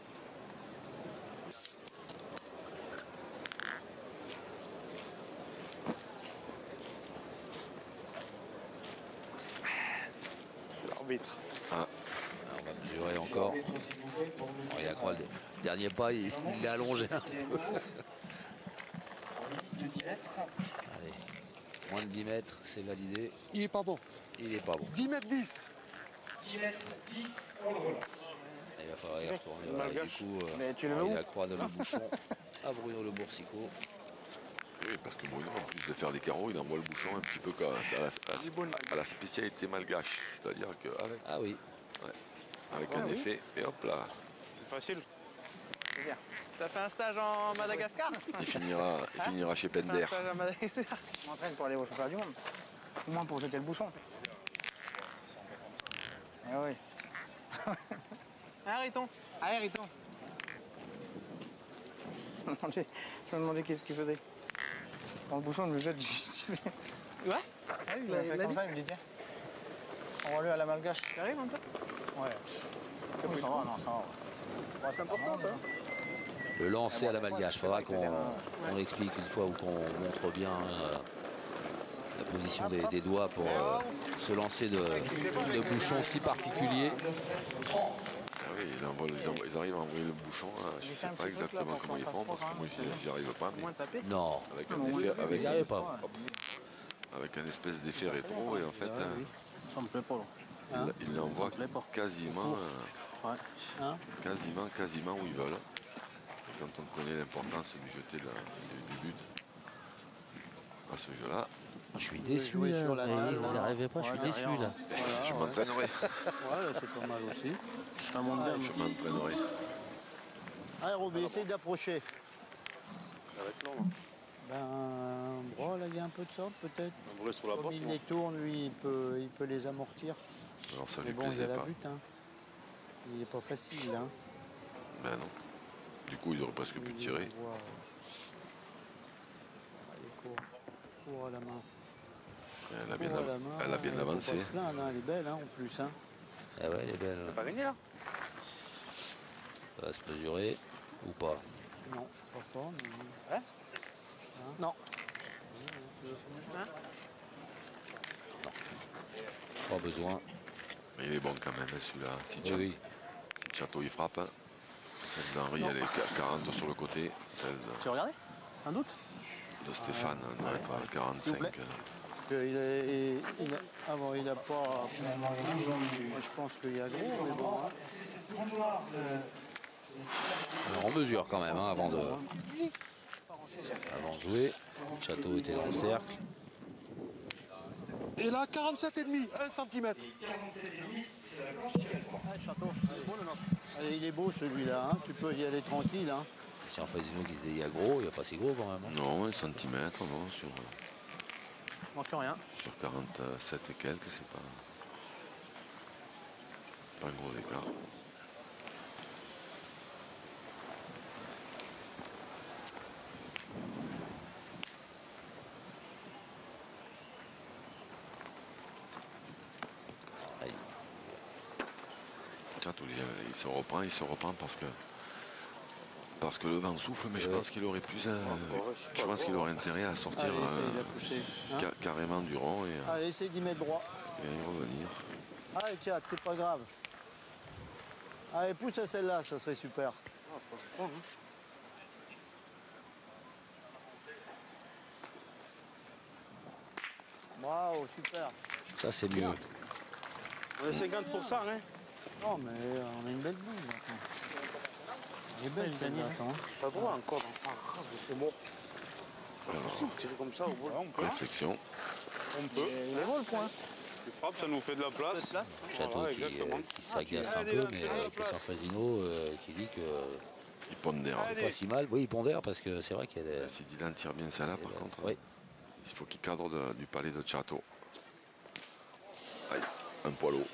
L'arbitre. Ah. On va mesurer encore. Bon, il a croisé le dernier pas, il l'a allongé un peu. Allez, moins de 10 mètres, c'est validé. Il est pas bon. Il est pas bon. 10 mètres 10. 10 mètres 10, on le relance. Il va falloir y retourner. Voilà, et du coup, Mais tu le veux il où accroît dans le bouchon à Bruno Le Boursicot. Oui, parce que Bruno, en plus de faire des carreaux, il envoie le bouchon un petit peu à la spécialité malgache. C'est-à-dire qu'avec Ah oui. un effet, et hop là, C'est facile. T'as fait un stage en Madagascar? il finira chez T'as fait un Pender. stage en Madagascar. Je m'entraîne pour aller au championnat du monde. Au moins pour jeter le bouchon. Eh oui. Arrêtons. Allez, Riton. Je me demandais qu'est-ce qu'il faisait. Dans le bouchon, je le jette. Ouais. Il a fait comme ça, il me dit tiens. On va lui à la malgache. Tu arrives un peu? Ouais. Oui, ça va, non, ça va. Ouais, c'est important ça. Le lancer à la malgache. Il faudra qu'on explique une fois ou qu'on montre bien la position des doigts pour se lancer de bouchons si particuliers. Ah oui, ils arrivent à envoyer le bouchon. Je ne sais pas exactement comment ils font parce que moi j'y arrive pas. Mais Moins taper. Non, avec un effet, ils n'y arrivent pas. avec un espèce d'effet rétro et en fait Ça me plaît pas, là. ils l'envoient quasiment, quasiment où ils veulent. Et quand on connaît l'importance du jeter du but à ce jeu-là, Je suis déçu. jouer sur la dalle, Vous n'y arrivez pas, je suis déçu là. je m'entraînerai. Ouais, c'est pas mal aussi. Je m'entraînerai. Allez, Roby, essaye d'approcher. Ça va être long. Ben, bras, là, il y a un peu de sorte peut-être. Un vrai sur la Comme bosse. il les tourne, lui, il peut les amortir. Alors ça Mais lui bon, il plaisait a la pas. butte. Hein. Il est pas facile. Hein. Ben non. Du coup, ils auraient presque pu Il les tirer. envoie, Allez, cours à la main. Elle a Cours à la main. elle a bien Il faut avancé. pas se plaindre, hein. Elle est belle hein, en plus. Hein. Ah ouais, elle est belle. Pas gagné là? Ça va se mesurer ou pas. Non, je crois pas. Mais... Non. Pas besoin. Mais il est bon quand même celui-là. Si Oui. Chateau il frappe. Celle d'Henri elle est à 40 sur le côté. Celle Tu as regardé? Un doute? de Stéphane doit être à 45. Parce qu'il a pas. Moi, je pense qu'il y a gros, mais bon. Hein. Alors on mesure quand même hein, avant de. avant de jouer. Chateau était dans le cercle. Et là, 47,5, 1 cm. Château, allez, il est beau celui-là, hein. Tu peux y aller tranquille. Hein. Si en Fasino qui disait il y a gros, il n'y a pas si gros quand même. Hein. Non, 1 cm, non, sur, Manque rien. sur 47 et quelques, c'est pas un gros écart. Il se reprend parce que le vent souffle, mais je pense qu'il aurait plus je pense qu'il aurait intérêt à sortir carrément du rond et allez, essaye d'y mettre droit. Et y revenir. Allez, tiens, c'est pas grave. Allez, pousse à celle-là, ça serait super. Bravo, super. Ça, c'est mieux. On est 50%, hein. Non, mais on a une belle boule. Elle est belle, celle-là. Pas droit encore dans sa race de ces morts. C'est possible de tirer comme ça au bout. Réflexion. On peut. Il est bon le point. Tu frappes, ça nous fait de la place. Chateau Voilà, qui s'agace un peu, mais Christian Fasino qui dit que il pondère. pas si mal. Oui, il pondère parce que c'est vrai qu'il y a des... Si Dylan tire bien celle-là, par contre, oui. Il faut qu'il cadre du palais de Chateau. Aïe, un poil haut.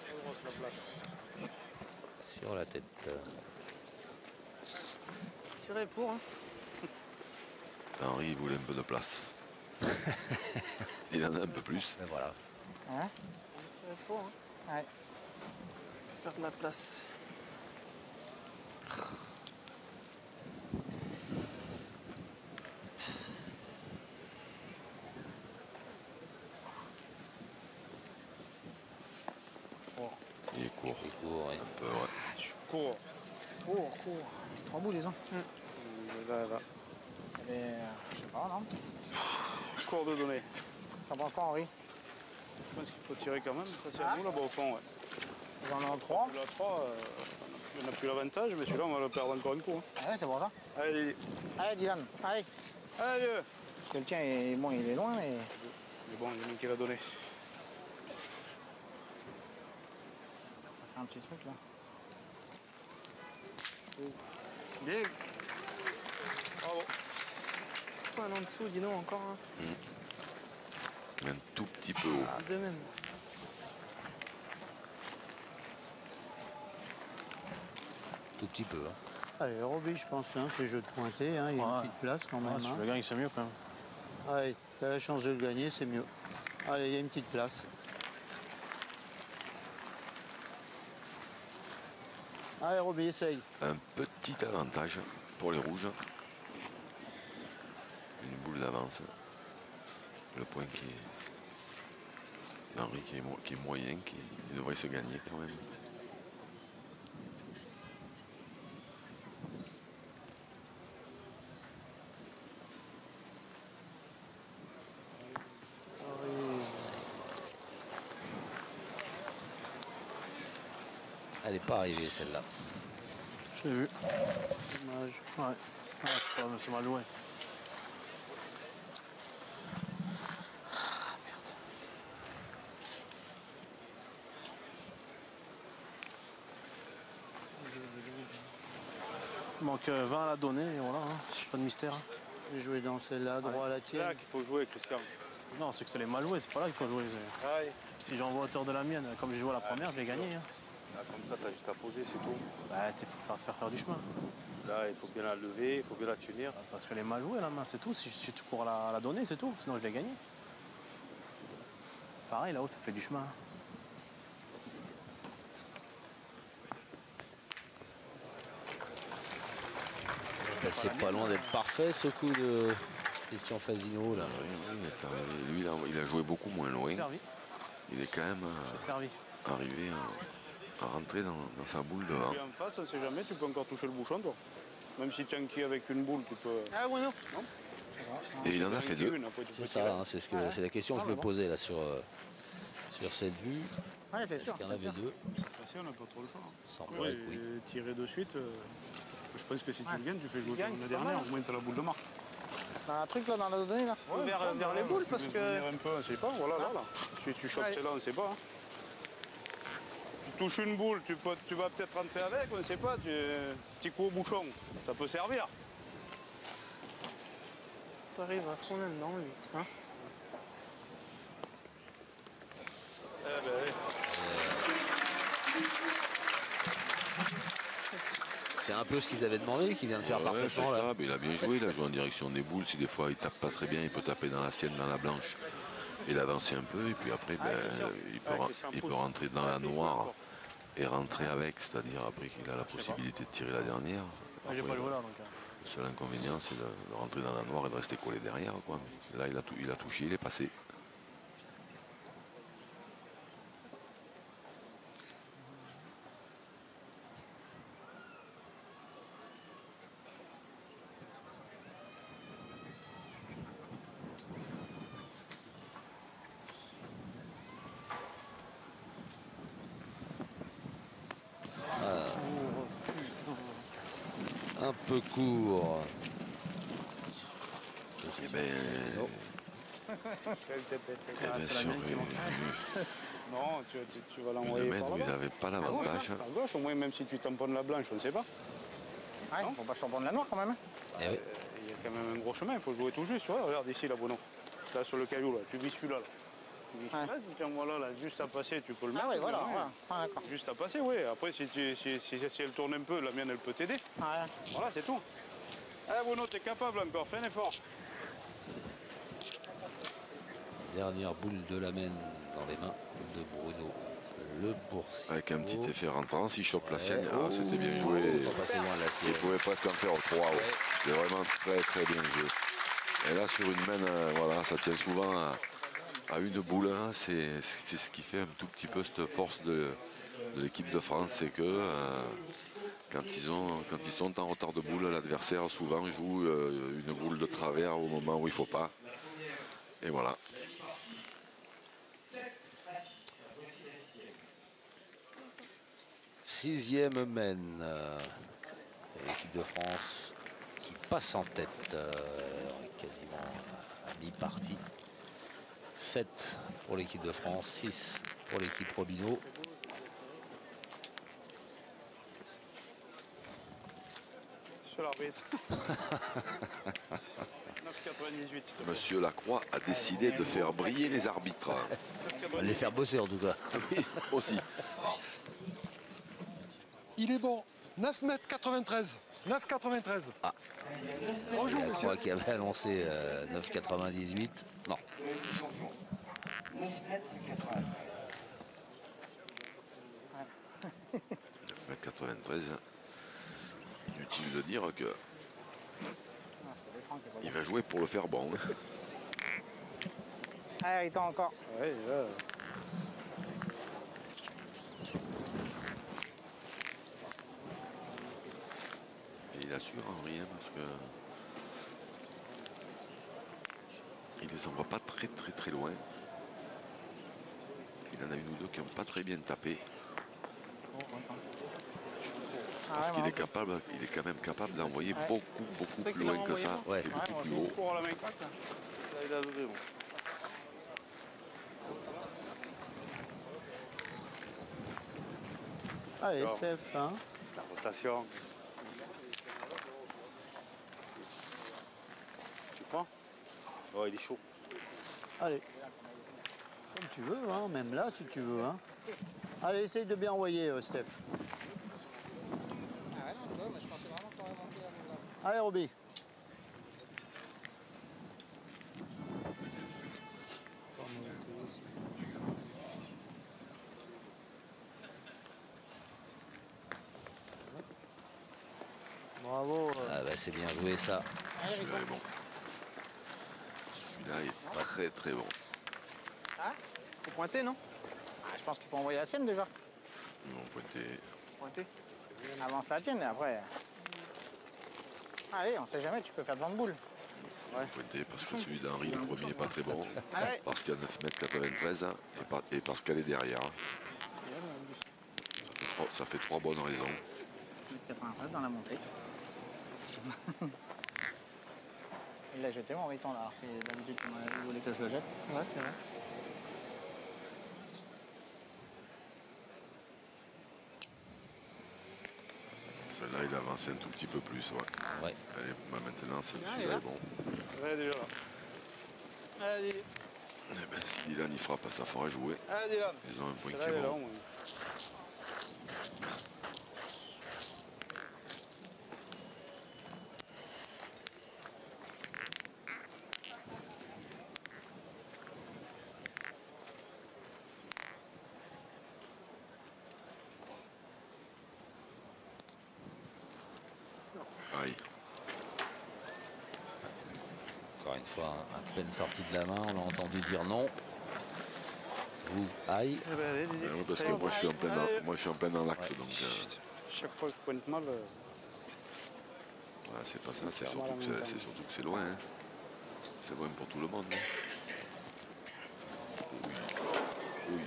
Sur la tête. Tirez pour. Hein. Henri, il voulait un peu de place. Il en a un peu plus. Et voilà. Ouais. Tirez pour. Hein. Ouais. Faire de la place. Il est court. Il court, oui. Un peu, ouais. Je suis court. Court. 3 boules, les uns. Là. Je sais pas, non. Court de données. T'en penses quoi, Henri? Je pense qu'il faut tirer quand même. Ça, c'est à nous là-bas au fond. Ouais. J'en ai 3. Là, 3, on n'a plus l'avantage, mais celui-là, on va le perdre encore une coup. Hein. Ouais, c'est pour ça. Allez, Dylan, allez. allez. Parce que le tien, bon, il est loin, mais... Mais bon, il y en a qui l'a donné. On va faire un petit truc, là. Bien. Bravo. Pas un en dessous, dis donc, encore. Hein. Un tout petit peu haut. De même. Tout petit peu. Hein. Allez, Roby, je pense, hein, ce jeu de pointé, hein, il y a une petite place quand même. Si hein. je le gagne, c'est mieux quand même. Allez, t'as la chance de le gagner, c'est mieux. Allez, il y a une petite place. Allez, Roby, essaye. Un petit avantage pour les rouges. Une boule d'avance. Le point qui est... Henri qui est moyen, qui devrait se gagner quand même. Elle n'est pas arrivée celle-là. Je l'ai vu. Dommage. Ouais. C'est mal joué. Il manque 20 à la donner, et voilà, hein. Pas de mystère. Hein. J'ai joué dans celle-là, droit à la C'est tienne. là qu'il faut jouer, Christian. Non, c'est que c'est les mal joués, c'est pas là qu'il faut jouer. Si j'envoie à hauteur de la mienne, comme j'ai joué à la première, je vais gagner. Hein. Là, comme ça, t'as juste à poser, c'est tout. Bah, il faut faire du chemin. Là, il faut bien la lever, il faut bien la tenir. Parce qu'elle est mal jouée, la main, c'est tout. Si tu cours à la donner, c'est tout. Sinon, je l'ai gagné. Pareil, là-haut, ça fait du chemin. C'est pas loin d'être parfait ce coup de Christian Fasino là. Lui, il a joué beaucoup moins loin. Servi. Il est quand même arrivé à rentrer dans sa boule devant. Et en face, on ne sait jamais, tu peux encore toucher le bouchon, toi. Même si tu es inquiet avec une boule, tu peux... Ah oui, non. Et il en a fait deux. C'est ça, hein, c'est la question que je me posais là sur cette vue. Ouais, c'est sûr. Est-ce qu'il y en avait deux? On n'a pas trop le choix. Sans Oui, break, oui. tirer de suite, je pense que si tu le gagnes, tu fais jouer gagnes, comme la c'est pas dernière, mal. au moins tu as la boule de marque. Dans un truc là, dans la donnée là, Ouais, vers les boules parce que. Un peu, on sait pas, voilà, là. Tu chopes celle-là, on sait pas. Hein. Tu touches une boule, tu vas peut-être rentrer avec, on sait pas, petit coup au bouchon, ça peut servir. T'arrives à fond là-dedans, lui. Hein? Eh ben oui. C'est un peu ce qu'ils avaient demandé, qu'il vient de faire parfaitement là. Ça, mais il a bien joué, il a joué en direction des boules. Si des fois il tape pas très bien, il peut taper dans la sienne, dans la blanche. Et l'avancer un peu, et puis après il peut rentrer dans la noire et rentrer avec, c'est-à-dire après qu'il a la possibilité de tirer la dernière. Après, J'ai pas joué là donc. le seul inconvénient c'est de rentrer dans la noire et de rester collé derrière, quoi. Mais là il a touché, il est passé. Un peu court. Eh ben, C'est la mienne qui manque. Non, tu vas l'envoyer par vous là-bas. n'avez pas l'avantage. À gauche, au moins, même si tu tamponnes la blanche, on ne sait pas. Ouais, faut pas que je tamponne la noire quand même. Hein. Eh oui. Il y a quand même un gros chemin, il faut jouer tout juste. Tu vois, regarde ici, là, Bruno. Là, sur le caillou, là, tu vis celui-là. Là. Tu vis celui-là, tu tiens, voilà, là, juste à passer, tu peux le mettre. Ah oui, voilà. Ouais. Ah, d'accord. Juste à passer, oui. Après, si elle tourne un peu, la mienne, elle peut t'aider. Ouais. Voilà, c'est tout. Eh, Bruno, t'es capable encore, fais un effort. Dernière boule de la mène dans les mains de Bruno Le Boursier. Avec un petit effet rentrant, s'il chope la sienne, c'était bien joué. Il pouvait presque en faire 3. Ouais. C'est vraiment très très bien joué. Et là sur une mène, voilà, ça tient souvent à une boule. Hein. C'est ce qui fait un tout petit peu cette force de l'équipe de France, c'est que quand ils sont en retard de boule, l'adversaire souvent joue une boule de travers au moment où il ne faut pas. Et voilà. Sixième mène. L'équipe de France qui passe en tête. On est quasiment à mi-partie. 7 pour l'équipe de France, 6 pour l'équipe Robineau. Monsieur l'arbitre. 9,98. Monsieur Lacroix a décidé de faire briller les arbitres. On va les faire bosser en tout cas. Oui, aussi. Il est bon. 9,93 m. 9,93 m. Ah. Bonjour, Je monsieur. crois qu'il avait annoncé 9,98. Non. 9,93 m. Inutile de dire que il va jouer pour le faire bon. Ah, il tend encore. Ouais, là. Et il assure Henri, hein, parce que il les envoie pas très loin. Il en a une ou deux qui n'ont pas très bien tapé. Parce qu'il est capable, il est quand même capable d'envoyer beaucoup plus loin que ça. Ouais. Et beaucoup plus haut. Pour la main craque, là. Là, il a donné, bon. Allez, Steph, hein. La rotation. Tu crois? Oh, il est chaud. Allez. Comme tu veux, hein. Même là, si tu veux, hein. Allez, essaye de bien envoyer, Steph. Ah ouais, non, mais je pensais vraiment qu'on aurait monté la. Allez, Roby. Bravo. Ah bah, c'est bien joué ça. Celui-là est bon. Celui-là est très bon. Ah, faut pointer, non? Ah, je pense qu'il faut envoyer la sienne déjà. Non, pointé. Pointer. Avance la tienne et après. Allez, on sait jamais, tu peux faire devant de boule. Ouais. Pointé parce que celui d'Henri, le premier, n'est pas très bon. Allez. Parce qu'il y a 9,93 m et parce qu'elle est derrière. Ça fait 3 bonnes raisons. 93 dans la montée. Il l'a jeté mon Riton là, alors que d'habitude il voulait que je le jette. Ouais, c'est vrai. Celle-là, il a avancé un tout petit peu plus. Ouais. Allez, maintenant, celui-là est bon. Ouais, déjà là. Allez. Eh ben, si Dylan il frappe, ça fera jouer. Allez, Dylan. Ils ont un point qui est bon. Aïe. Encore une fois, à peine sorti de la main, on a entendu dire non. Vous, aïe. Eh ben, allez, parce que moi je suis en plein dans l'axe. Donc, chaque fois que je pointe mal. C'est pas ça, c'est surtout que c'est loin. Hein. C'est loin pour tout le monde. Hein. Oui.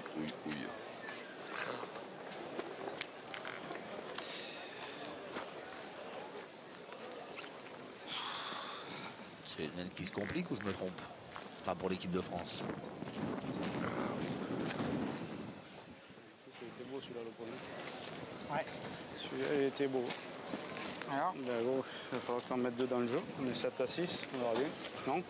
C'est une qui se complique ou je me trompe? Enfin, pour l'équipe de France. C'était beau celui-là, le premier. Ouais. Celui-là, il était beau. Alors ben, gros, il va falloir que tu en mettes deux dans le jeu. On est 7 à 6, on verra bien. Non? Il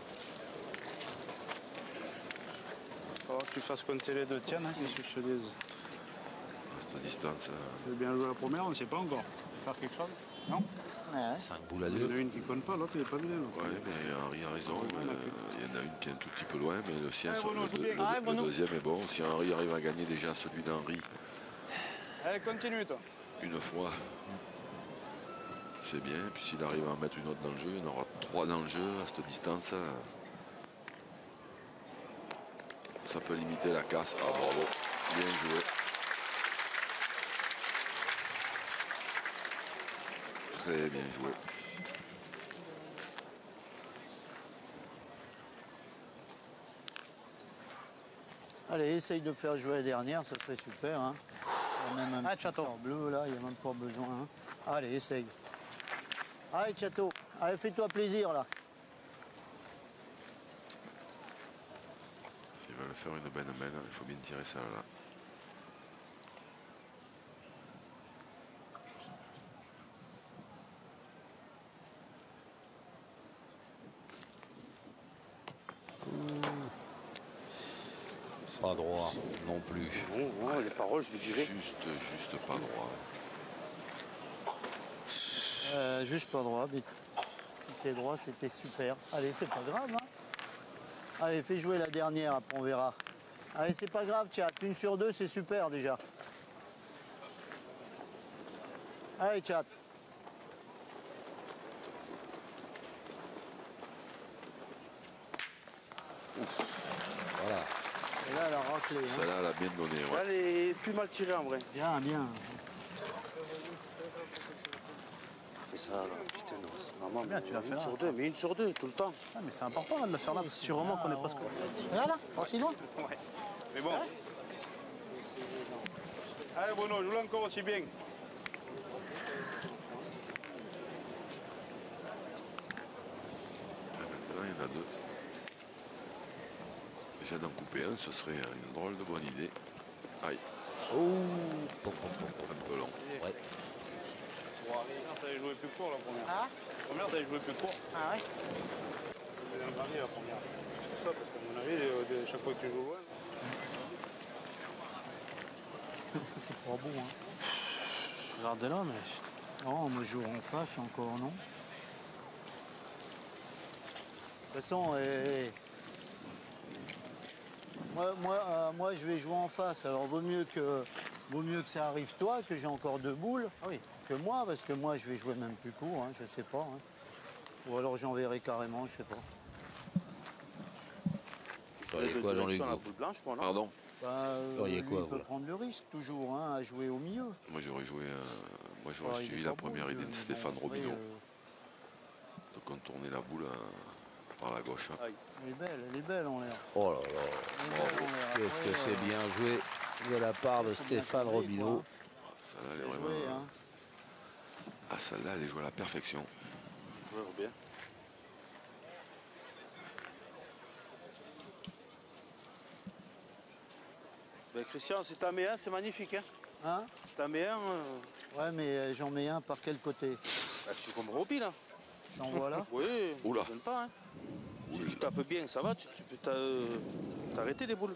va falloir que tu fasses compter les deux tiennes, qu'est-ce que je te dis? À cette distance. Tu veux bien jouer la première, on ne sait pas encore. Faire quelque chose? Non? 5 boules à Il y 2. en a une qui ne compte pas, l'autre il n'est pas venu. Oui, mais Henri a raison. Il y en a une qui est un tout petit peu loin, mais le sien, Bruno, le deuxième est bon. Si Henri arrive à gagner déjà celui d'Henri. Allez, continue toi. Une fois, c'est bien. Puis s'il arrive à en mettre une autre dans le jeu, il y en aura 3 dans le jeu à cette distance. Ça peut limiter la casse. Ah bravo, bien joué. Très bien joué. Allez, essaye de faire jouer la dernière, ça serait super. Hein. Il y a même un petit sort bleu là, il n'y a même pas besoin. Hein. Allez, essaye. Allez, Chateau, allez, fais-toi plaisir là. S'ils veulent faire une belle main, il faut bien tirer ça là. Pas droit non plus. Bon, les paroles, je lui dirais. Juste pas droit. Juste pas droit, mais si t'es droit, c'était super. Allez, c'est pas grave. Hein. Allez, fais jouer la dernière, après on verra. Allez, c'est pas grave, chat. 1 sur 2, c'est super déjà. Allez, chat. Voilà. Et là, elle a raclé. Hein. Celle-là, elle a bien donné. Ouais. Elle est plus mal tirée en vrai. Bien, bien. C'est ça là, putain, non, c'est normal. Bien, tu l'as fait une là, sur deux, mais 1 sur 2 tout le temps. Ah, mais c'est important là, de le faire là, parce que sûrement qu'on est presque. Là, là, aussi loin. Ouais. Mais bon. Allez Bruno, joue-le encore aussi bien. Maintenant, il y en a 2. Déjà d'en couper un, ce serait une drôle de bonne idée. Aïe. Oh, un peu long. Ouais. T'avais joué plus court la première. Ah? La première, t'avais joué plus court. Ah ouais? T'avais gagné la première. C'est ça, parce qu'à mon avis, chaque fois que tu joues loin. C'est pas bon. Hein. Regardez-là, mais. Non, moi je joue en face encore, non? De toute façon, moi, je vais jouer en face. Alors vaut mieux que ça arrive toi, que j'ai encore 2 boules, que moi, parce que moi je vais jouer même plus court, hein, je sais pas. Hein. Ou alors j'enverrai carrément, je sais pas. Vous feriez quoi, Jean-Luc? Pardon? Feriez Lui, quoi, il peut prendre le risque toujours, hein, à jouer au milieu. Moi j'aurais joué, suivi la première idée de Stéphane Robineau. De contourner la boule par la gauche. Elle est belle en l'air. Oh là là. Qu'est-ce que c'est bien joué de la part de Stéphane Robineau. Celle-là, elle est vraiment... Ah, celle-là, elle est jouée à la perfection. Joueur bien. Ben, Christian, si t'en mets un, c'est magnifique. Hein, Hein? si t'en mets un, Ouais, mais j'en mets un par quel côté? tu comprends au pile. Là. J'en vois là? Oui, Oula. ne pas. Hein. Si tu tapes bien, ça va, tu peux t'arrêter les boules.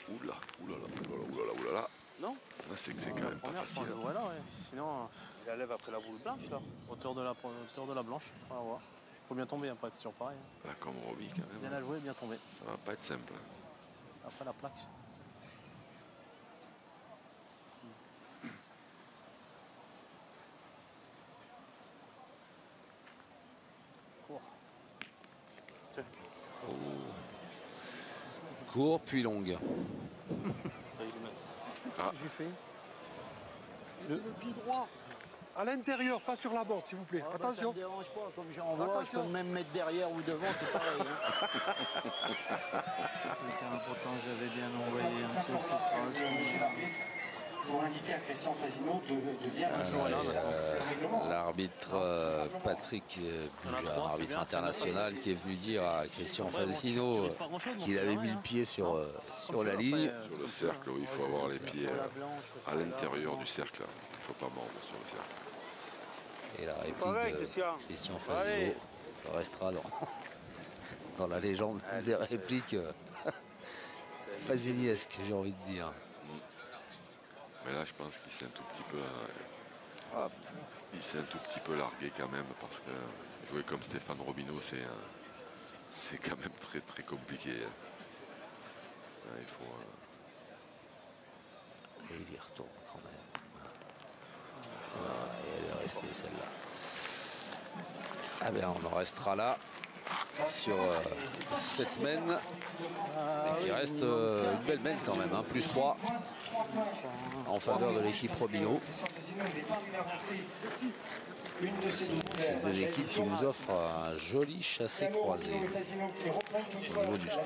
Oula, oulala, oulala, oulala, oulala. Non? Là, c'est que c'est quand même pas facile. Je jouerai là, ouais. Sinon, Il la lève après la boule blanche, là. hauteur de la blanche. On va voir. Faut bien tomber après, c'est toujours pareil. Hein. Là, comme Roby, quand Bien même. la jouer, bien tomber. Ça va pas être simple. C'est après la plaque. Court. Court puis longue. Ça y est, le mettre. Ah. J'ai fait. Le pied droit à l'intérieur, pas sur la bande, s'il vous plaît. Ah, bah, ça Attention. me dérange pas, comme j'en vois, je Attention. peux même mettre derrière ou devant, c'est pareil. Hein. Pourtant, j'avais bien envoyé un seul Pour indiquer à Christian Fasino de bien jouer. L'arbitre Patrick Bujard, arbitre international, qui est venu dire à Christian Fasino qu'il avait mis le pied sur la ligne. Sur le cercle, oui, il faut avoir les pieds à l'intérieur du cercle. Il ne faut pas mordre sur le cercle. Et la réplique Pareil, de Christian. Fasino Allez. restera dans la légende des répliques fasiniesques, j'ai envie de dire. Mais là, je pense qu'il s'est un tout petit peu... il s'est un tout petit peu largué quand même, parce que jouer comme Stéphane Robineau, c'est quand même très très compliqué. Là, il faut... Et il y retourne quand même. Et elle est restée celle-là. Ah ben on en restera là sur cette mène. Qui reste une belle mène quand même, hein, plus 3 en faveur de l'équipe Robineau. C'est deux équipes qui nous offrent un joli chassé croisé au niveau du score.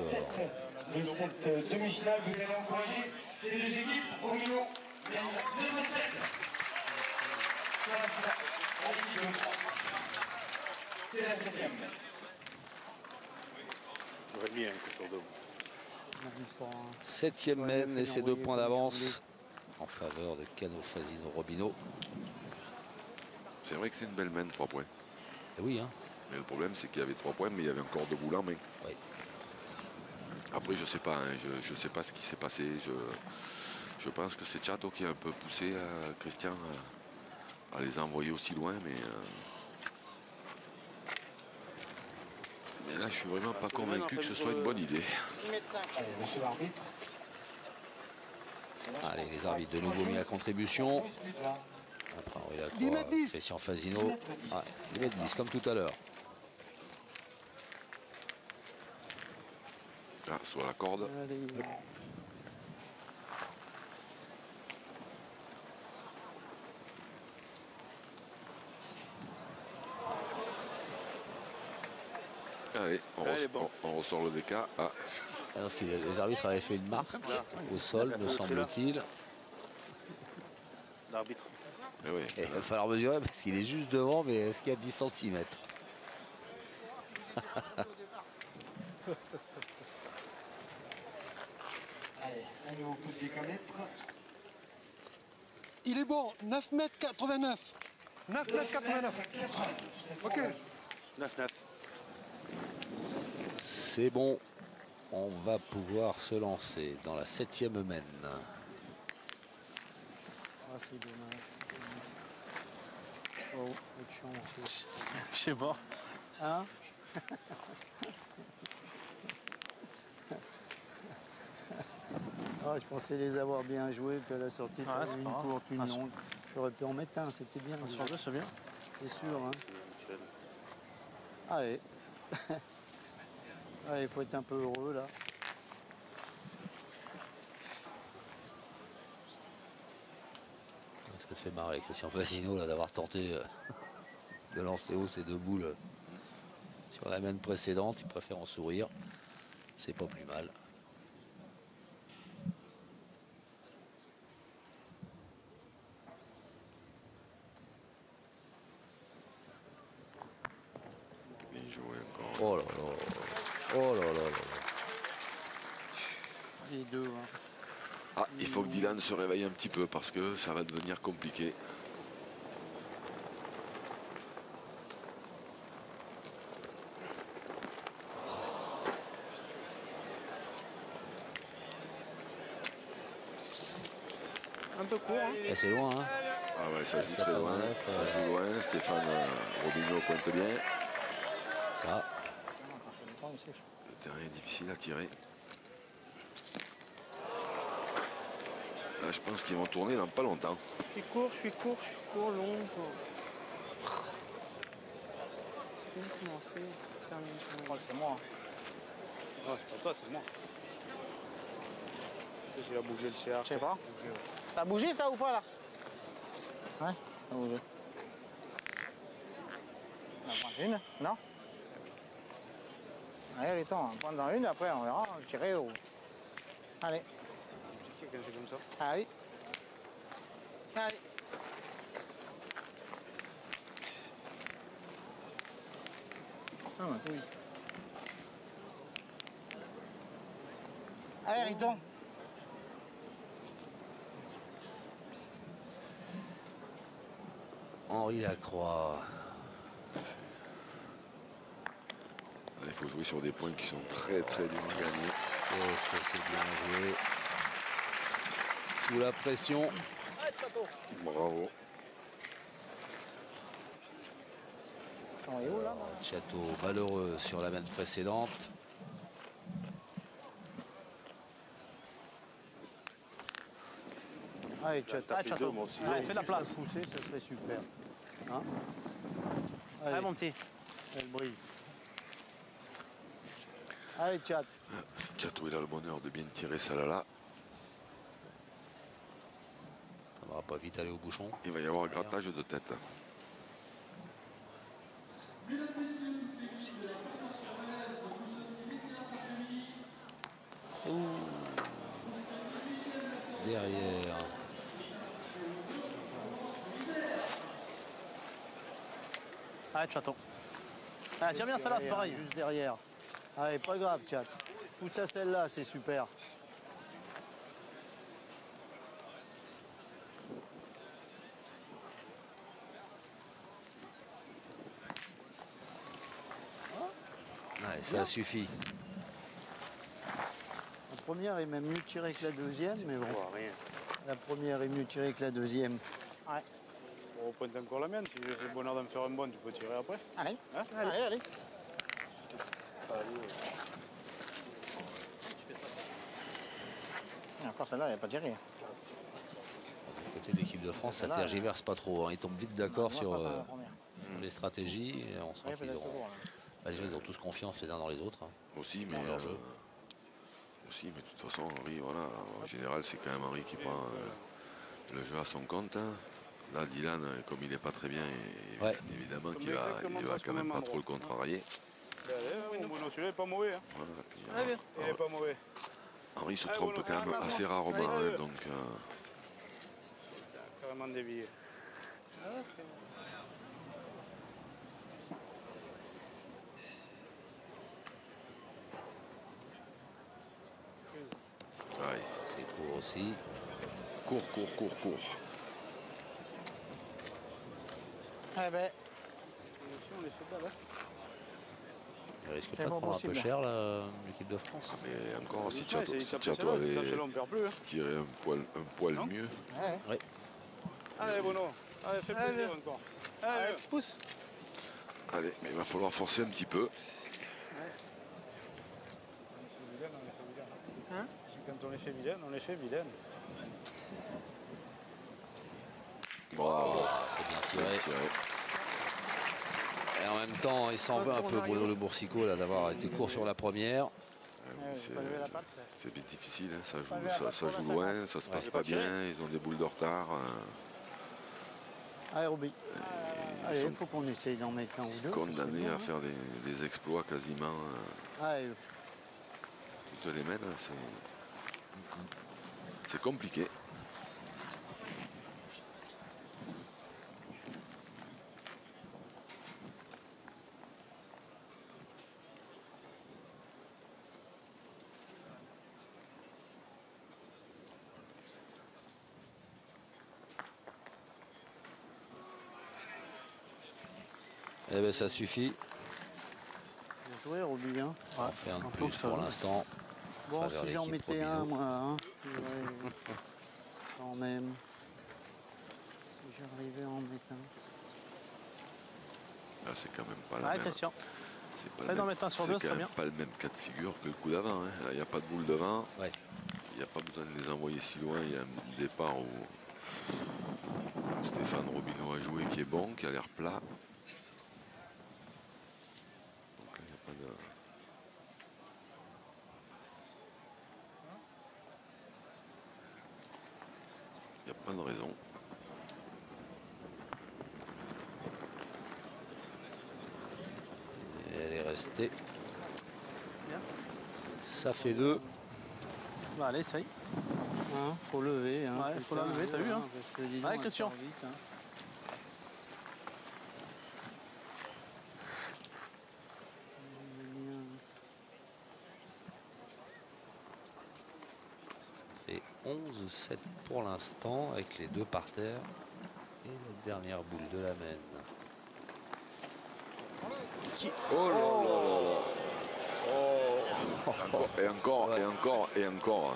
De cette demi-finale, vous allez encourager ces deux équipes. Robineau mène 2-7 face à l'équipe de France. C'est la 7e. J'aurais mis un coup sur deux. 7e mène et ses 2 points d'avance en faveur de Cano Fasino Robineau. C'est vrai que c'est une belle mène, 3 points. Et oui, hein. Mais le problème, c'est qu'il y avait 3 points, mais il y avait encore 2 boules en main. Oui. Après, je sais pas, hein, je sais pas ce qui s'est passé. Je pense que c'est Chato qui a un peu poussé Christian à les envoyer aussi loin, mais là, je suis vraiment pas convaincu que ce soit une bonne idée. Monsieur l'arbitre. Allez, les arbitres de nouveau mis à contribution. Après, on regarde 10 mètres 10. Christian Fasino. Ouais, 10 mètres 10, comme tout à l'heure. Ah, sur la corde. Allez, on ressort le DK. Ah. Parce que les arbitres avaient fait une marque au sol, me semble-t-il. L'arbitre. Oui. Il va falloir mesurer parce qu'il est juste devant, mais est-ce qu'il y a 10 cm? Allez, un nouveau coup de décamètre. Il est bon, 9 mètres 89. 9 mètres 89. Ok. 9-9. C'est bon. On va pouvoir se lancer dans la 7e mène. Ah, c'est dommage. Oh, faut de chance. Je sais pas. Hein? Ah, je pensais les avoir bien joués, que la sortie Ah, était c'est une pas grave. courte, une Ah, longue. J'aurais pu en mettre un, c'était bien. Un déjà. sur deux, c'est bien. C'est sûr. Hein. Allez. Allez, il faut être un peu heureux là. Ce que fait marrer Christian Fasino là d'avoir tenté de lancer haut ces 2 boules sur la mène précédente. Il préfère en sourire. C'est pas plus mal. Bien joué encore. Oh là là. Oh là là là là. Les deux. Hein. Ah, il faut que Dylan se réveille un petit peu parce que ça va devenir compliqué. Un peu court. Hein. C'est loin. Hein. Ah ouais, ça joue très loin. Ça joue loin. Stéphane Robineau pointe bien. Ça. Le terrain est difficile à tirer. Là, je pense qu'ils vont tourner dans pas longtemps. Je suis court, long. Commencer, terminer. Je crois que c'est moi. Non, c'est pas toi, c'est moi. Il a bougé le CR. Je sais pas. Ça a bougé ça ou pas là? Ouais, ça a bougé. On va prendre une, non? Allez, attends, on va prendre dans une, après on verra, je tirerai au... Allez. C'est quand c'est comme ça. Allez. Allez. Ah, oui. Allez, Riton. Henri Lacroix. Il faut jouer sur des points qui sont très très durs à gagner. Est-ce que c'est bien joué? Sous la pression. Bravo. Château malheureux sur la main précédente. Allez, Château. Allez, fais de la place. Pousser, ça serait super. Hein? Allez, mon petit. Elle brille. Allez, Chat. Si Château il a le bonheur de bien tirer ça là, On va pas vite aller au bouchon. il va y avoir grattage de tête. Derrière. Allez, Château. Ah, tiens bien celle-là, c'est pareil. Juste derrière. Allez, pas grave, Chat. Pousse à celle-là, c'est super. Ouais, ça suffit. La première est même mieux tirée que la deuxième, mais bon. La première est mieux tirée que la deuxième. Ouais. On repointe encore la mienne. Si j'ai fait le bonheur de me faire une bonne, tu peux tirer après. Allez. Hein? Allez. Et encore celle-là, elle n'a pas tiré. Côté de l'équipe de France, ça tergiverse pas trop. Hein. Ils tombent vite d'accord sur les stratégies. Et on sent qu'ils ont... déjà, ils ont tous confiance les uns dans les autres. Hein. Aussi, mais dans leur jeu. Aussi, mais de toute façon, Henri, voilà, en général, c'est quand même Henri qui prend le jeu à son compte. Hein. Là, Dylan, comme il n'est pas très bien, évidemment qu'il va quand même pas trop le contrarier. Celui-là n'est pas mauvais. Hein. Voilà, puis, Il n'est pas mauvais. Henri se trompe quand même assez rarement, hein, donc... Carrément dévié. Ouais. C'est court aussi. Court. Eh ben. On les fait pas, là. Il risque pas de prendre un peu cher l'équipe de France. Mais encore, si Château avait tiré un poil mieux. Ouais. Allez, Bono. Allez, fais plaisir encore. Allez, pousse. Allez, mais il va falloir forcer un petit peu. Hein? Quand on les fait vilaines, on les fait vilaines. Bravo. C'est bien tiré. Et en même temps, il s'en veut un peu Bruno Le Boursicot d'avoir été court sur la première. C'est bien difficile, hein. Ça joue loin, ça se passe pas bien, ils ont des boules de retard. Allez, Roby. Allez, il faut qu'on essaye d'en mettre un ou deux. Condamnés à faire des exploits quasiment toutes les semaines. C'est compliqué. Eh bien, ça suffit. Bien joué, Roby. Hein. Ça en fait un de plus pour l'instant. Bon, si j'en mettais un, moi, hein, quand même. Si j'arrivais à en mettre un. Là, c'est quand même pas la Ouais, même. Christian. C'est pas Ça le d'en même- mettre un sur c'est deux, quand c'est même bien. pas le même cas de figure que le coup d'avant. Hein. Là, il n'y a pas de boule de vent. Ouais. Il n'y a pas besoin de les envoyer si loin. Il y a un départ où Stéphane Robineau a joué qui est bon, qui a l'air plat. Donc là, il n'y a pas de... Il n'y a pas de raison. Et elle est restée. Ça fait 2. Bah, allez, essaye. Hein, faut lever. Hein, Ouais, faut la lever, t'as vu, hein. Parce que, dis donc, Ouais, elle Christian. part vite, hein. Et 11-7 pour l'instant avec les deux par terre. Et la dernière boule de la mène. Oh là là là là. Et encore, et encore, et encore.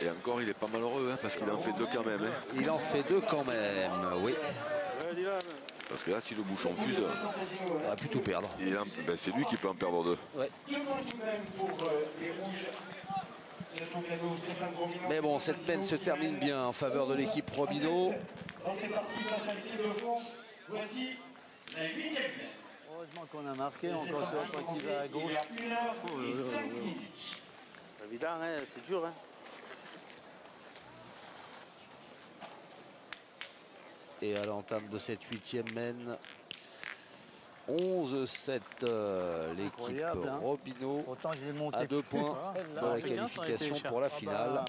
Et encore, il est pas malheureux hein, parce qu'il en fait deux quand même. Hein. Il en fait 2 quand même, oui. Parce que là, si le bouchon fuse, il va plutôt perdre. Ben, c'est lui qui peut en perdre 2. Ouais. Deux points tout de même pour les rouges. Chaton Cano, Stéphane Robineau. Mais bon, cette mène se termine bien en faveur de l'équipe Robineau. Dans ces parties face à l'équipe de France, voici la 8e mène. Heureusement qu'on a marqué encore toi qui va à gauche. Il y a 1 h et 5 minutes. Évidemment, hein, c'est dur. Hein. Et à l'entame de cette 8e mène, 11-7, l'équipe Incroyable, hein. Robineau Pourtant, je l'ai monté à 2 plus, points celle-là. dans la fait 15, ça aurait été qualification cher. pour la Ah finale. bah,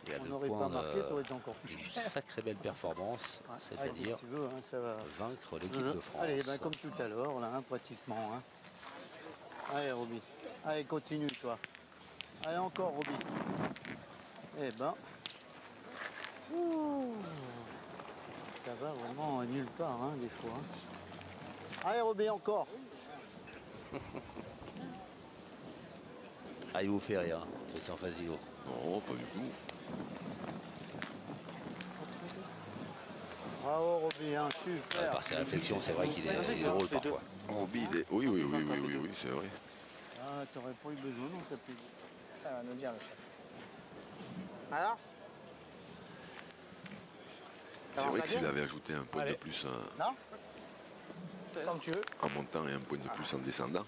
Et à on 2 n'aurait pas points marqué, ça aurait été encore plus une cher. sacrée belle performance, Allez, c'est-à-dire si tu veux, hein, ça va. vaincre l'équipe de France. Allez, ben, comme tout à l'heure, là, hein, pratiquement. Hein. Allez, Roby. Allez, continue, toi. Allez, encore, Roby. Eh ben. Ouh. Ça va vraiment nulle part, hein, des fois. Hein. Allez, Roby, encore. Ah, il vous fait rire, Christian Fazio. Non, pas du tout. Bravo, Roby, hein, super. Par ses réflexions, c'est vrai qu'il est drôle parfois. Roby, il est... Oui, c'est vrai. Ah, t'aurais pas eu besoin, non, t'as plus. Ça va nous dire le chef. Alors C'est vrai que s'il avait ajouté un point de plus Non Comme tu veux. en montant et un point de plus en descendant.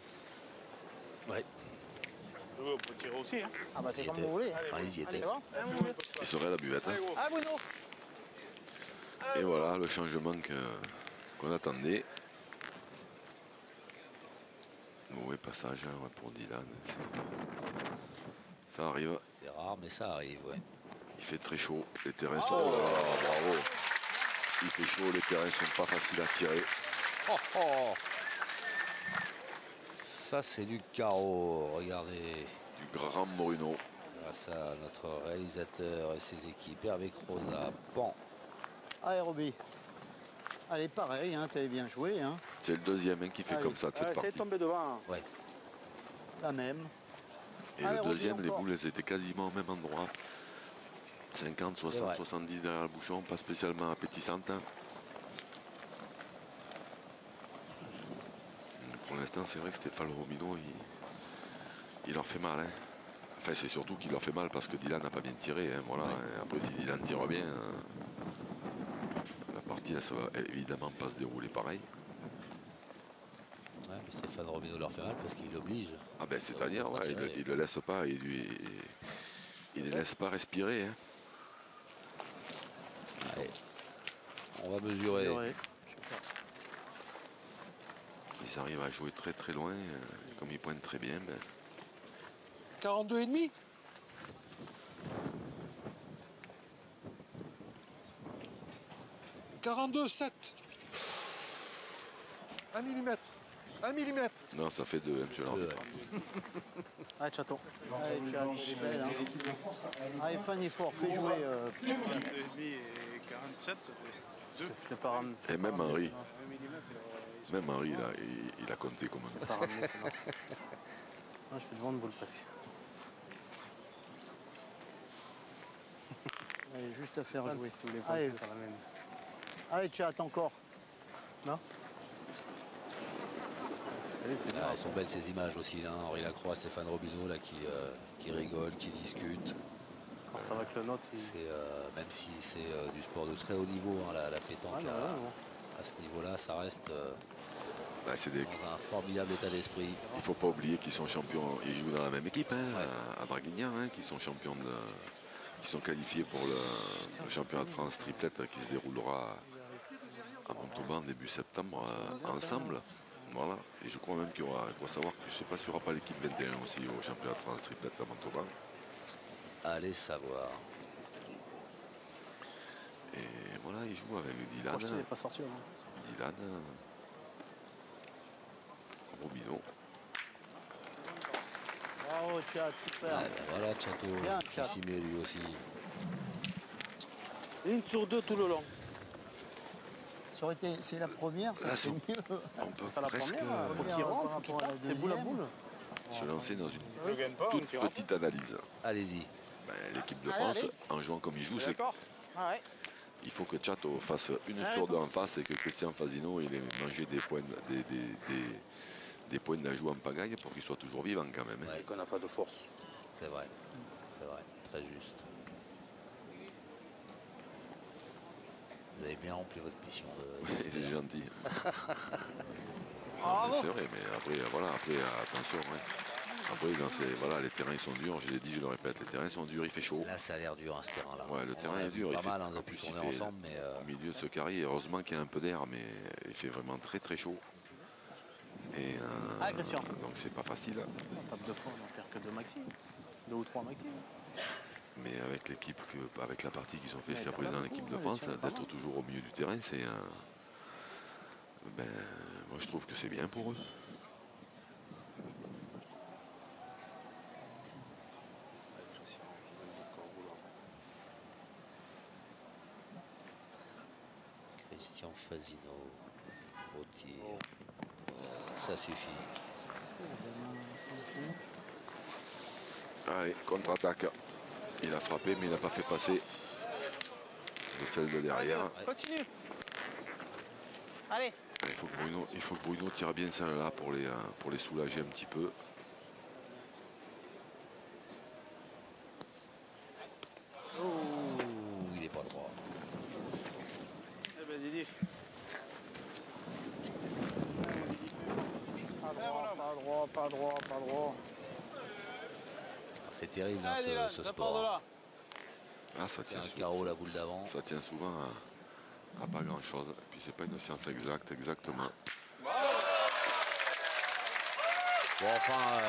Ouais. On peut tirer aussi. Hein. Ah bah c'est Il comme était. vous voulez. Enfin, ils y étaient. C'est bon Il serait à la buvette. Hein. Ah Bruno. Et voilà le changement qu'on attendait. Mauvais passage hein, pour Dylan. Ça arrive. C'est rare, mais ça arrive, ouais. Il fait très chaud. Les terrains sont... Oh là là, bravo. Il fait chaud, les terrains sont pas faciles à tirer. Oh, oh. Ça, c'est du carreau, regardez. Du grand Bruno. Grâce à notre réalisateur et ses équipes, avec Rosa. Bon. Allez, Roby. Allez, pareil, hein, t'avais bien joué. Hein. C'est le deuxième hein, qui fait Allez. comme ça de cette C'est partie. tombé devant. Ouais. La même. Et Allez, le Roby, deuxième, les encore. boules, elles étaient quasiment au même endroit. 50, 60, 70 derrière le bouchon, pas spécialement appétissante. Hein. Pour l'instant, c'est vrai que Stéphane Robineau, il leur fait mal. Hein. Enfin, c'est surtout qu'il leur fait mal parce que Dylan n'a pas bien tiré. Hein, voilà. Et après, si Dylan tire bien, la partie, elle, ça va évidemment pas se dérouler pareil. Ouais, mais Stéphane Robineau leur fait mal parce qu'il l'oblige. Ah ben, c'est-à-dire, ouais, il le laisse pas, il les laisse pas respirer. Hein. Allez. On va mesurer. Ils arrivent à jouer très très loin, comme ils pointent très bien. Ben... 42,5 42,7 1 mm 1 mm. Non, ça fait 2, monsieur l'arbitre. Allez, chaton. Allez, Tchad, elle est belle. Hein. Allez, fais un effort, fais jouer. 2,5 et 47, ça fait... Je l'ai pas ramené. Et même Henri. Même Henri, il a compté comme Je l'ai pas ramené, sinon. Sinon, je fais devant une boule presque. Allez, juste à faire jouer. Tous les Allez, ça ramène. allez, chat, encore. Non. Ah, elles sont belles ces images aussi, là. Henri Lacroix, Stéphane Robineau, là, qui rigole, qui discute. Quand ça va que le note, même si c'est du sport de très haut niveau, hein, la pétanque, à ce niveau-là, ça reste dans un formidable état d'esprit. Il ne faut pas oublier qu'ils sont champions, ils jouent dans la même équipe, hein, à Draguignan, hein, qui sont champions qui sont qualifiés pour le championnat de France triplette qui se déroulera à Montauban début septembre ensemble. Voilà. Et je crois même qu'il y aura, il faut savoir que je ne sais pas s'il n'y aura pas l'équipe 21 aussi au championnat de France triplette à Montauban. Allez savoir. Et voilà, il joue avec Dylan. Projeté n'est pas sorti là. Dylan. Robineau. Bravo, chat, super. Ah, ben voilà, Chateau Bien, qui Chat. s'y met lui aussi. Une sur deux tout le long. Ça aurait été, c'est la première, ça serait mieux. On peut Ça la presque première, faut qu'il rentre, faut qu'il tape, des boules à boule. se lancer dans une toute petite analyse. Allez-y. Ben, l'équipe de France, en jouant comme il joue, c'est Ah ouais. il faut que Chateau fasse une sur deux en face et que Christian Fasino il ait mangé des points des points d'ajout en pagaille pour qu'il soit toujours vivant quand même. Hein. Et qu'on n'a pas de force. C'est vrai, très juste. Vous avez bien rempli votre mission. C'est gentil. C'est vrai, mais après, voilà, attention. Hein. Après, voilà, les terrains ils sont durs, je l'ai dit, je le répète, les terrains sont durs, il fait chaud. Là, ça a l'air dur, hein, ce terrain-là. Ouais, le terrain est dur. Pas Il mal, fait, hein, en depuis plus, qu'on il est fait ensemble, mais au milieu de ce carré, heureusement qu'il y a un peu d'air, mais il fait vraiment très très chaud. Et, Christian. donc c'est pas facile. On tape deux fois, on en perd que deux maxi. Deux ou trois maxi. Mais avec l'équipe, avec la partie qu'ils ont fait jusqu'à présent, l'équipe de France, d'être toujours au milieu du terrain, c'est moi je trouve que c'est bien pour eux. Christian Fasino au tir. Ça suffit. Allez, contre-attaque. Il a frappé, mais il n'a pas fait passer de celle de derrière. Continue. Allez. Il faut que Bruno tire bien celle-là pour les soulager un petit peu. Oh, il n'est pas droit. Eh ben Didi. Pas droit. C'est terrible, hein, ce ça part sport. de là. Ah, ça C'est tient un carreau, la boule d'avant. Ça tient souvent à pas grand-chose. Et puis c'est pas une science exacte, exactement. Bon, enfin,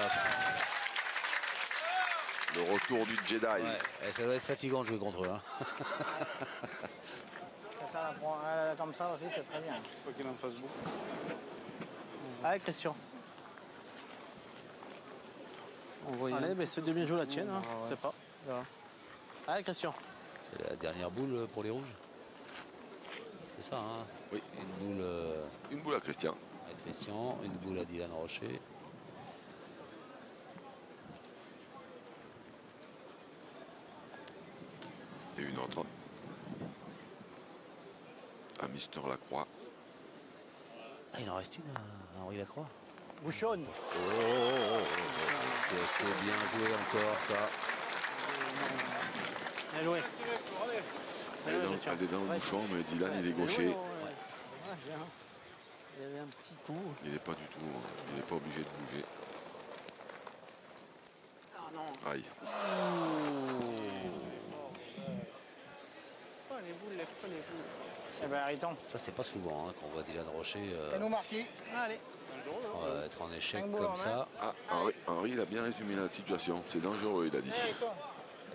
Le retour du Jedi. ouais, ça doit être fatigant de jouer contre eux. Hein. Ça comme ça aussi, c'est très bien. Faut qu'il en fasse beaucoup. Allez, Christian. Allez, mais c'est de bien jouer la tienne, hein. Je sais pas. Allez, Christian. C'est la dernière boule pour les rouges. C'est ça, hein. Oui. Une boule à Christian. À Christian, une boule à Dylan Rocher. Et une autre. À Mister Lacroix. Ah, il en reste une à Henri Lacroix. Bouchonne. C'est bien joué encore, ça. Bien joué. Elle est dans le bouchon, mais Dylan, il est gaucher. Il y avait un petit coup. Il n'est pas du tout, il n'est pas obligé de bouger. Ah non. Aïe. Pas les boules, lève pas les boules. Eh ben arrêtons. Ça, c'est pas souvent hein, qu'on voit Dylan Rocher nous marquer. Allez. être en échec Un goal comme en ça. Ah, Henri, il a bien résumé la situation. C'est dangereux, il a dit. Arrêtons.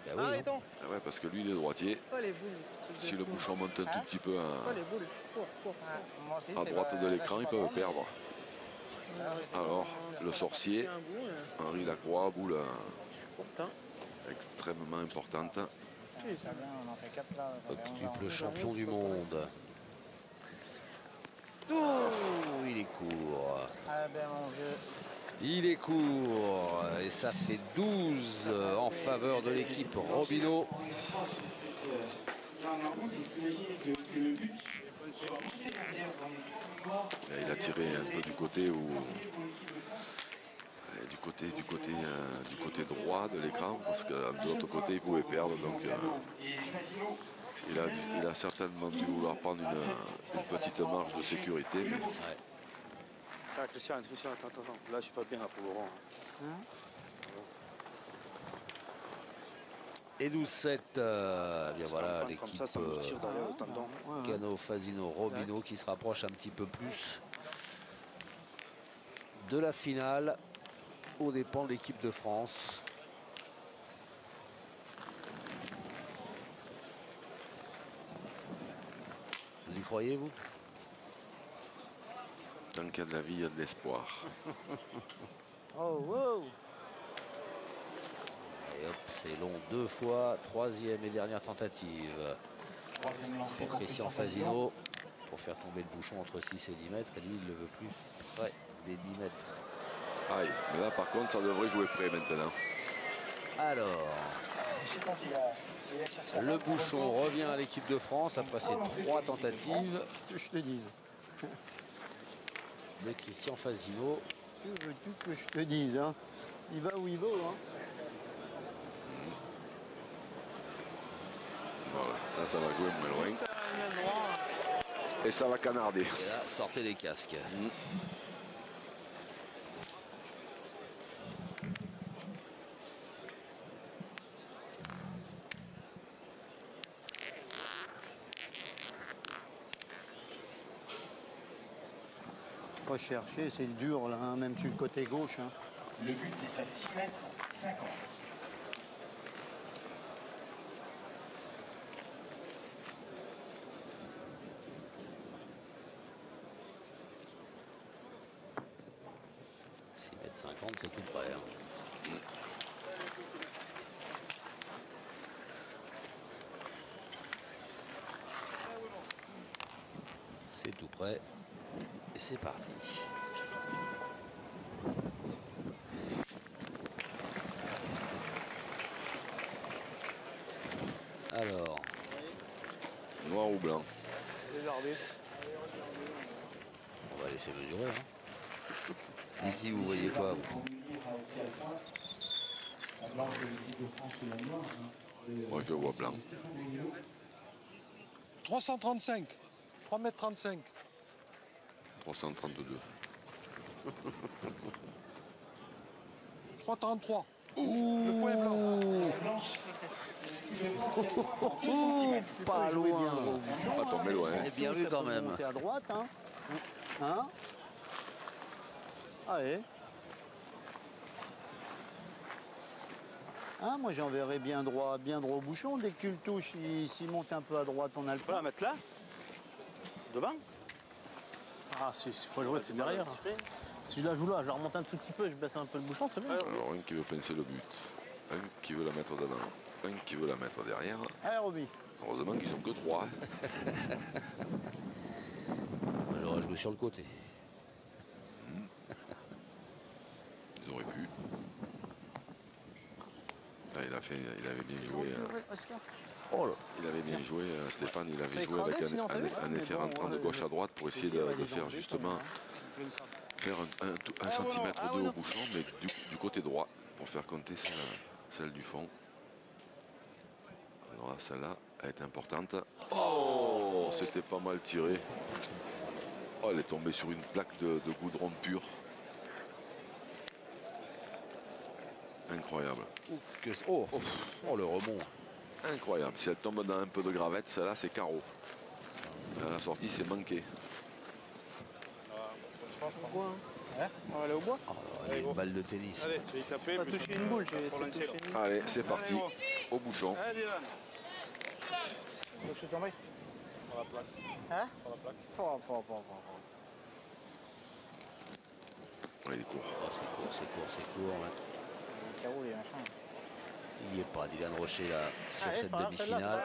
Eh ben oui, hein. Arrêtons. Ah ouais, parce que lui, il est droitier. Pas les boules. truc de Si le fou. bouchon monte un tout petit peu Pas les boules, cours. Moi aussi, à c'est droite la- de la l'écran, ils chip à peuvent droite. perdre. Alors, le sorcier, Un bout, là. Henri Lacroix, boule Je suis content. extrêmement importante. Oui, ça vient, on en fait 4 là. ça fait 11 ans. Occupe le champion du monde. Oh, il est court. Ah ben mon vieux. Il est court. Et ça fait 12 en faveur de l'équipe Robineau. Il a tiré un peu du côté où du côté droit de l'écran, parce que de l'autre côté il pouvait perdre, donc il a certainement dû vouloir prendre une petite marge de sécurité. Mais... Ouais. Ah, Christian, attends. Là, je suis pas bien là, pour Laurent. Et 12-7, bien voilà l'équipe Cano, Fasino, Robineau qui se rapproche un petit peu plus de la finale aux dépens de l'équipe de France. Vous y croyez, vous? Tant qu'il y a de la vie, il y a de l'espoir. Oh, wow. Et hop, c'est long 2 fois. 3e et dernière tentative. Pour Christian Fasino. Pour faire tomber le bouchon entre 6 et 10 mètres. Et lui, il ne le veut plus. Ouais, des 10 mètres. Aïe, mais là par contre, ça devrait jouer près maintenant. Alors, le bouchon revient à l'équipe de France après ces 3 tentatives. Que je te dise. De Christian Fasino. Que veux-tu que je te dise, hein? Il va où il va, hein? Voilà, là ça va jouer moins loin. Et ça va canarder. Et là, sortez les casques. Pas chercher, c'est le dur là, hein, même sur le côté gauche. Hein. Le but est à 6,50 m. C'est tout près. Hein. C'est tout près. Et c'est parti. Alors. Noir ou blanc? On va laisser mesurer. Hein. Ici, vous voyez quoi vous? Moi, je vois blanc. 335. 3,35 m. 332. 3,33. Le point est blanc. Pas loin. Pas tombé loin. Hein. Bien vu quand même. À droite, hein. Hein? Allez. Hein, moi j'enverrai bien droit au bouchon. Dès que tu le touches, s'il monte un peu à droite, on a le Tu peux la mettre là? Devant? Ah, s'il faut jouer, c'est derrière. Si je la joue là, je la remonte un tout petit peu, je baisse un peu le bouchon, c'est bien. Alors, un qui veut pincer le but, un qui veut la mettre devant, un qui veut la mettre derrière. Allez, Roby. Heureusement qu'ils sont que 3. J'aurais joué sur le côté. Ils auraient pu. Là, il avait bien joué. Oh là. Il avait bien joué, Stéphane. Il avait joué avec un effet rentrant de gauche à droite pour essayer de faire justement faire un centimètre ou deux au bouchon, mais du côté droit pour faire compter celle du fond. Alors là, celle-là, elle est importante. Oh, c'était pas mal tiré. Oh, elle est tombée sur une plaque de goudron pur. Incroyable. Oh, le rebond. Incroyable. Si elle tombe dans un peu de gravette, celle-là, c'est carreau. À la sortie, c'est manqué. On va aller au bois. Allez, une balle de tennis. Allez, je vais y taper. On va toucher une boule. Je vais essayer de toucher une boule. Allez, c'est parti. Au bouchon. Allez, Dylan. Je suis tombé. Pour la plaque. Hein? Pour la plaque. Ouais, il est court. Oh, c'est court. Ouais. Le carreau, il est machin. Il n'y est pas, Dylan Rocher là, sur Allez, cette demi-finale.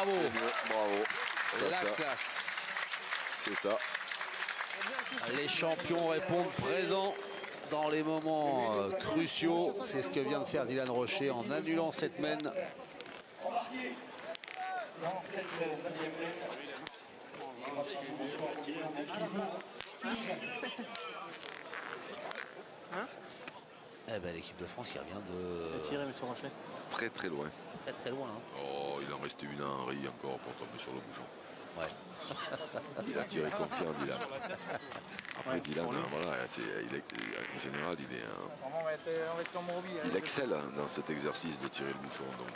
bravo. Bravo. C'est la ça. classe. C'est ça. Les champions répondent présents dans les moments cruciaux. C'est ce que vient de faire Dylan Rocher en annulant cette mène. Embarqué dans cette 9e mène. Eh ben, l'équipe de France qui revient de... Tirer, monsieur Rocher. Très très loin. Très très loin. Hein. Oh, il en restait une à Henri encore pour tomber sur le bouchon. Ouais. Il a tiré confiant, Dylan. Après, Dylan, voilà, en général, il excelle dans cet exercice de tirer le bouchon. Donc,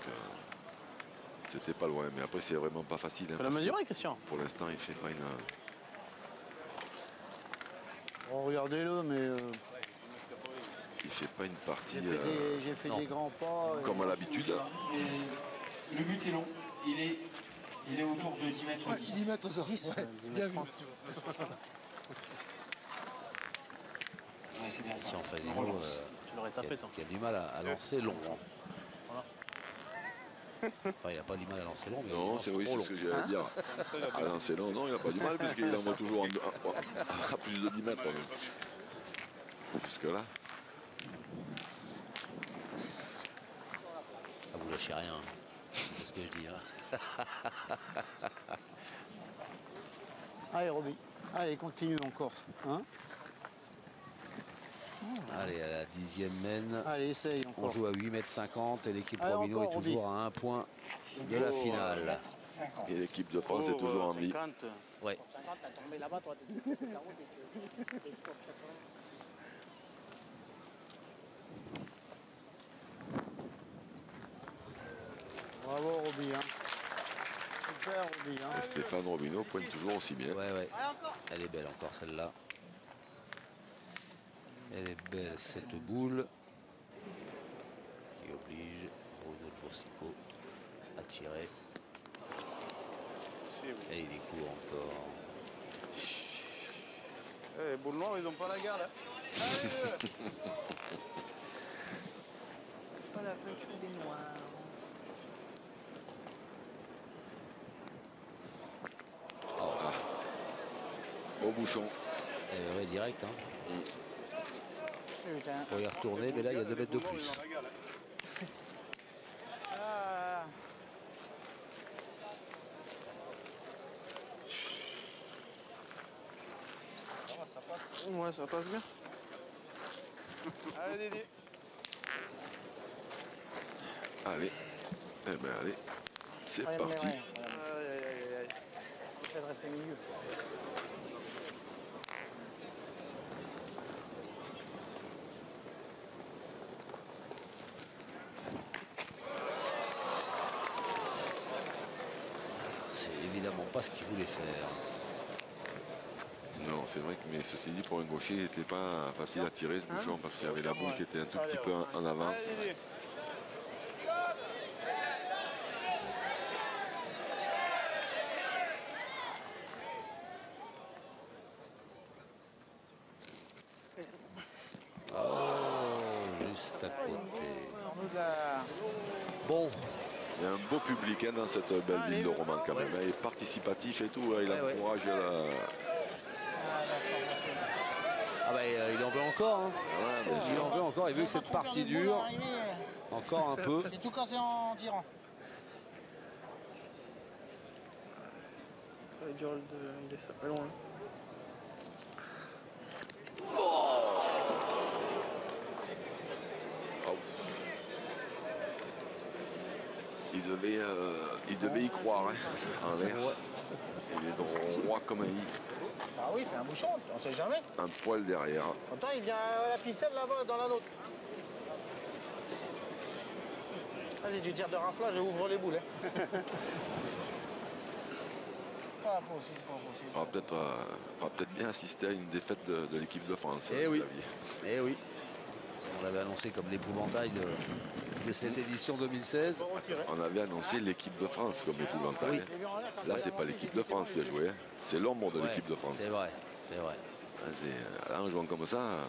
c'était pas loin. Mais après, c'est vraiment pas facile. Faut la mesurer, Christian. Pour l'instant, il fait pas une... Oh, regardez-le, mais... Il fait pas une partie... J'ai fait des grands pas. Comme à l'habitude. Le but est long. Il est autour de 10 mètres 10. 10 mètres 10. Ouais, bien vu. Ouais, c'est bien ça. Jean Fazino, Tu l'aurais tapé, toi. qui a du mal à lancer long. Hein. Enfin, il n'a pas du mal à lancer long, mais non, c'est oui, c'est ce que j'allais dire. À lancer long, non, il n'a pas du mal, puisqu'il envoie toujours à plus de 10 mètres. Jusque-là. Ah, vous lâchez rien. C'est ce que je dis. Hein. Allez, Roby. Allez, continue encore. Hein, allez, à la 10e mène. allez, essaye encore. On joue à 8,50 m et l'équipe Allez, Robino est encore, toujours à 1 point de la finale. Et l'équipe de France est toujours en vie. Ouais. Bravo, Roby. Hein. Super, Roby. Hein. Et Stéphane Robineau pointe toujours aussi bien. Ouais, ouais. Elle est belle encore celle-là. Elle est belle cette boule qui oblige Bruno de Boursicot à tirer. Et il est court encore. Les boules noires, ils n'ont pas la garde. Hein. Pas la peinture des noirs. Au bouchon. Ouais, direct. Hein. Faut y retourner, mais là il y a 2 mètres de plus. Ouais, ça passe bien. Allez, Dédé. Allez. Eh ben allez. C'est parti. Aïe, aïe, aïe, aïe. Peut-être de rester milieu. C'est évidemment pas ce qu'il voulait faire. Non, c'est vrai que, mais ceci dit, pour un gaucher, il n'était pas facile à tirer ce bouchon parce qu'il y avait la boule qui était un tout petit peu en avant. Oh, juste à côté. Bon. Il y a un beau public hein, dans cette belle ville de Romans quand même. Il est participatif et tout, il encourage Ah bah il en veut encore. Hein. Ouais, bien Il sûr. en veut encore. Il veut que cette partie dure. Encore un peu. J'ai tout cassé en tirant. Ça va être dur de laisser ça loin. Il devait y croire hein, en l'air. Il est droit comme un i. Ah oui, c'est un bouchon, on sait jamais. Un poil derrière. Attends, il vient à la ficelle là-bas, dans la nôtre. Vas-y, tu tires de raflage et ouvre les boules. Hein. Pas possible, pas possible. On va peut-être bien assister à une défaite de l'équipe de France. Eh oui. Eh oui. On l'avait annoncé comme l'épouvantail de cette édition 2016. On avait annoncé l'équipe de France comme épouvantail. Là, c'est pas l'équipe de France qui a joué. C'est l'ombre de l'équipe de France. C'est vrai, c'est vrai. Là, en jouant comme ça,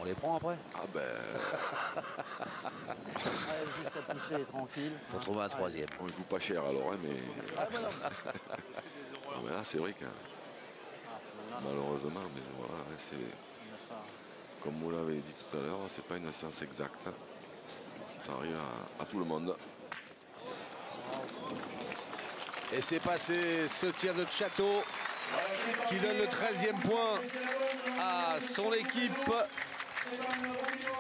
On les prend après? Ah ben... Juste à pousser, tranquille. Faut trouver un troisième. On joue pas cher alors, hein, mais... Ah, bah non. Non, mais là, c'est vrai que... Malheureusement, mais voilà, c'est... Comme vous l'avez dit tout à l'heure, c'est pas une science exacte. Ça arrive à tout le monde. Et c'est passé ce tir de Chateau qui donne le 13e point à son équipe.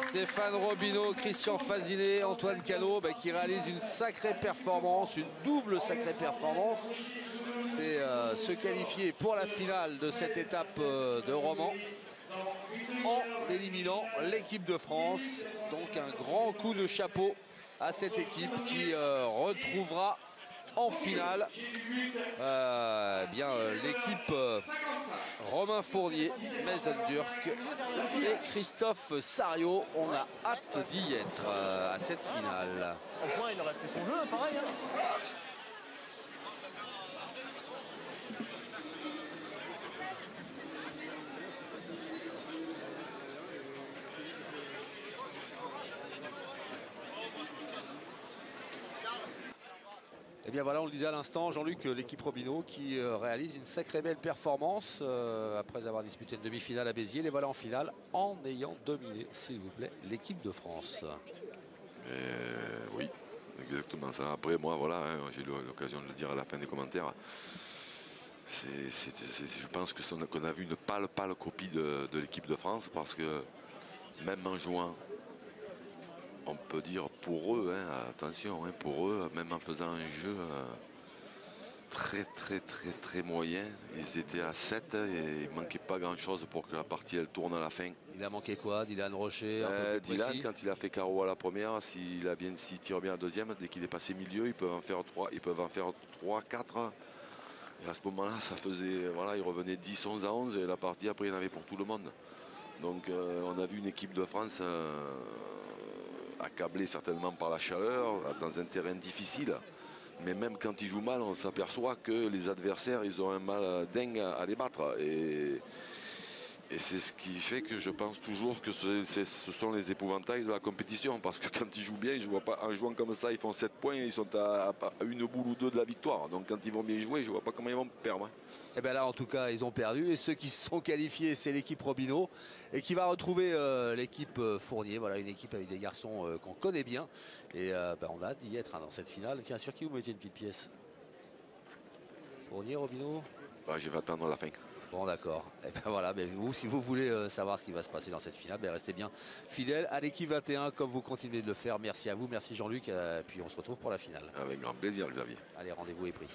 Stéphane Robineau, Christian Fazinet, Antoine Cano qui réalisent une sacrée performance, une double sacrée performance. C'est se qualifier pour la finale de cette étape de Romans en éliminant l'équipe de France. Donc un grand coup de chapeau à cette équipe qui retrouvera en finale l'équipe Romain Fournier, Maison Durk et Christophe Sario. On a hâte d'y être à cette finale. Au point, il aurait fait son jeu, pareil. Hein. Et bien voilà, on le disait à l'instant, Jean-Luc, l'équipe Robineau qui réalise une sacrée belle performance après avoir disputé une demi-finale à Béziers. Les voilà en finale en ayant dominé, s'il vous plaît, l'équipe de France. Oui, exactement ça. Après, moi, voilà, hein, j'ai eu l'occasion de le dire à la fin des commentaires. Je pense qu'on a vu une pâle copie de l'équipe de France parce que même en jouant, on peut dire pour eux, hein, attention, hein, pour eux, même en faisant un jeu très moyen, ils étaient à 7 et il ne manquait pas grand chose pour que la partie elle tourne à la fin. Il a manqué quoi? Dylan Rocher, un peu plus Dylan, précis. quand il a fait carreau à la première, s'il tire bien à la deuxième, dès qu'il est passé milieu, ils peuvent en faire 3, 4. Et à ce moment-là, ça faisait, voilà, il revenait 10, 11 à 11 et la partie après il y en avait pour tout le monde. Donc on a vu une équipe de France accablée certainement par la chaleur, dans un terrain difficile. Mais même quand ils jouent mal, on s'aperçoit que les adversaires, ils ont un mal dingue à les battre. Et c'est ce qui fait que je pense toujours que ce sont les épouvantails de la compétition. Parce que quand ils jouent bien, je vois pas, en jouant comme ça, ils font 7 points, ils sont à une boule ou deux de la victoire. Donc quand ils vont bien jouer, je vois pas comment ils vont perdre. Et bien là, en tout cas, ils ont perdu. Et ceux qui se sont qualifiés, c'est l'équipe Robineau. Et qui va retrouver l'équipe Fournier. Voilà, une équipe avec des garçons qu'on connaît bien. Et on a hâte d'y être dans cette finale. Tiens, sur qui vous mettez une petite pièce? Fournier, Robineau? Je vais attendre la fin. Bon, d'accord. Et ben voilà, vous, si vous voulez savoir ce qui va se passer dans cette finale, restez bien fidèles à l'équipe 21 comme vous continuez de le faire. Merci à vous, merci Jean-Luc. Puis on se retrouve pour la finale. Avec grand plaisir, Xavier. Allez, rendez-vous est pris.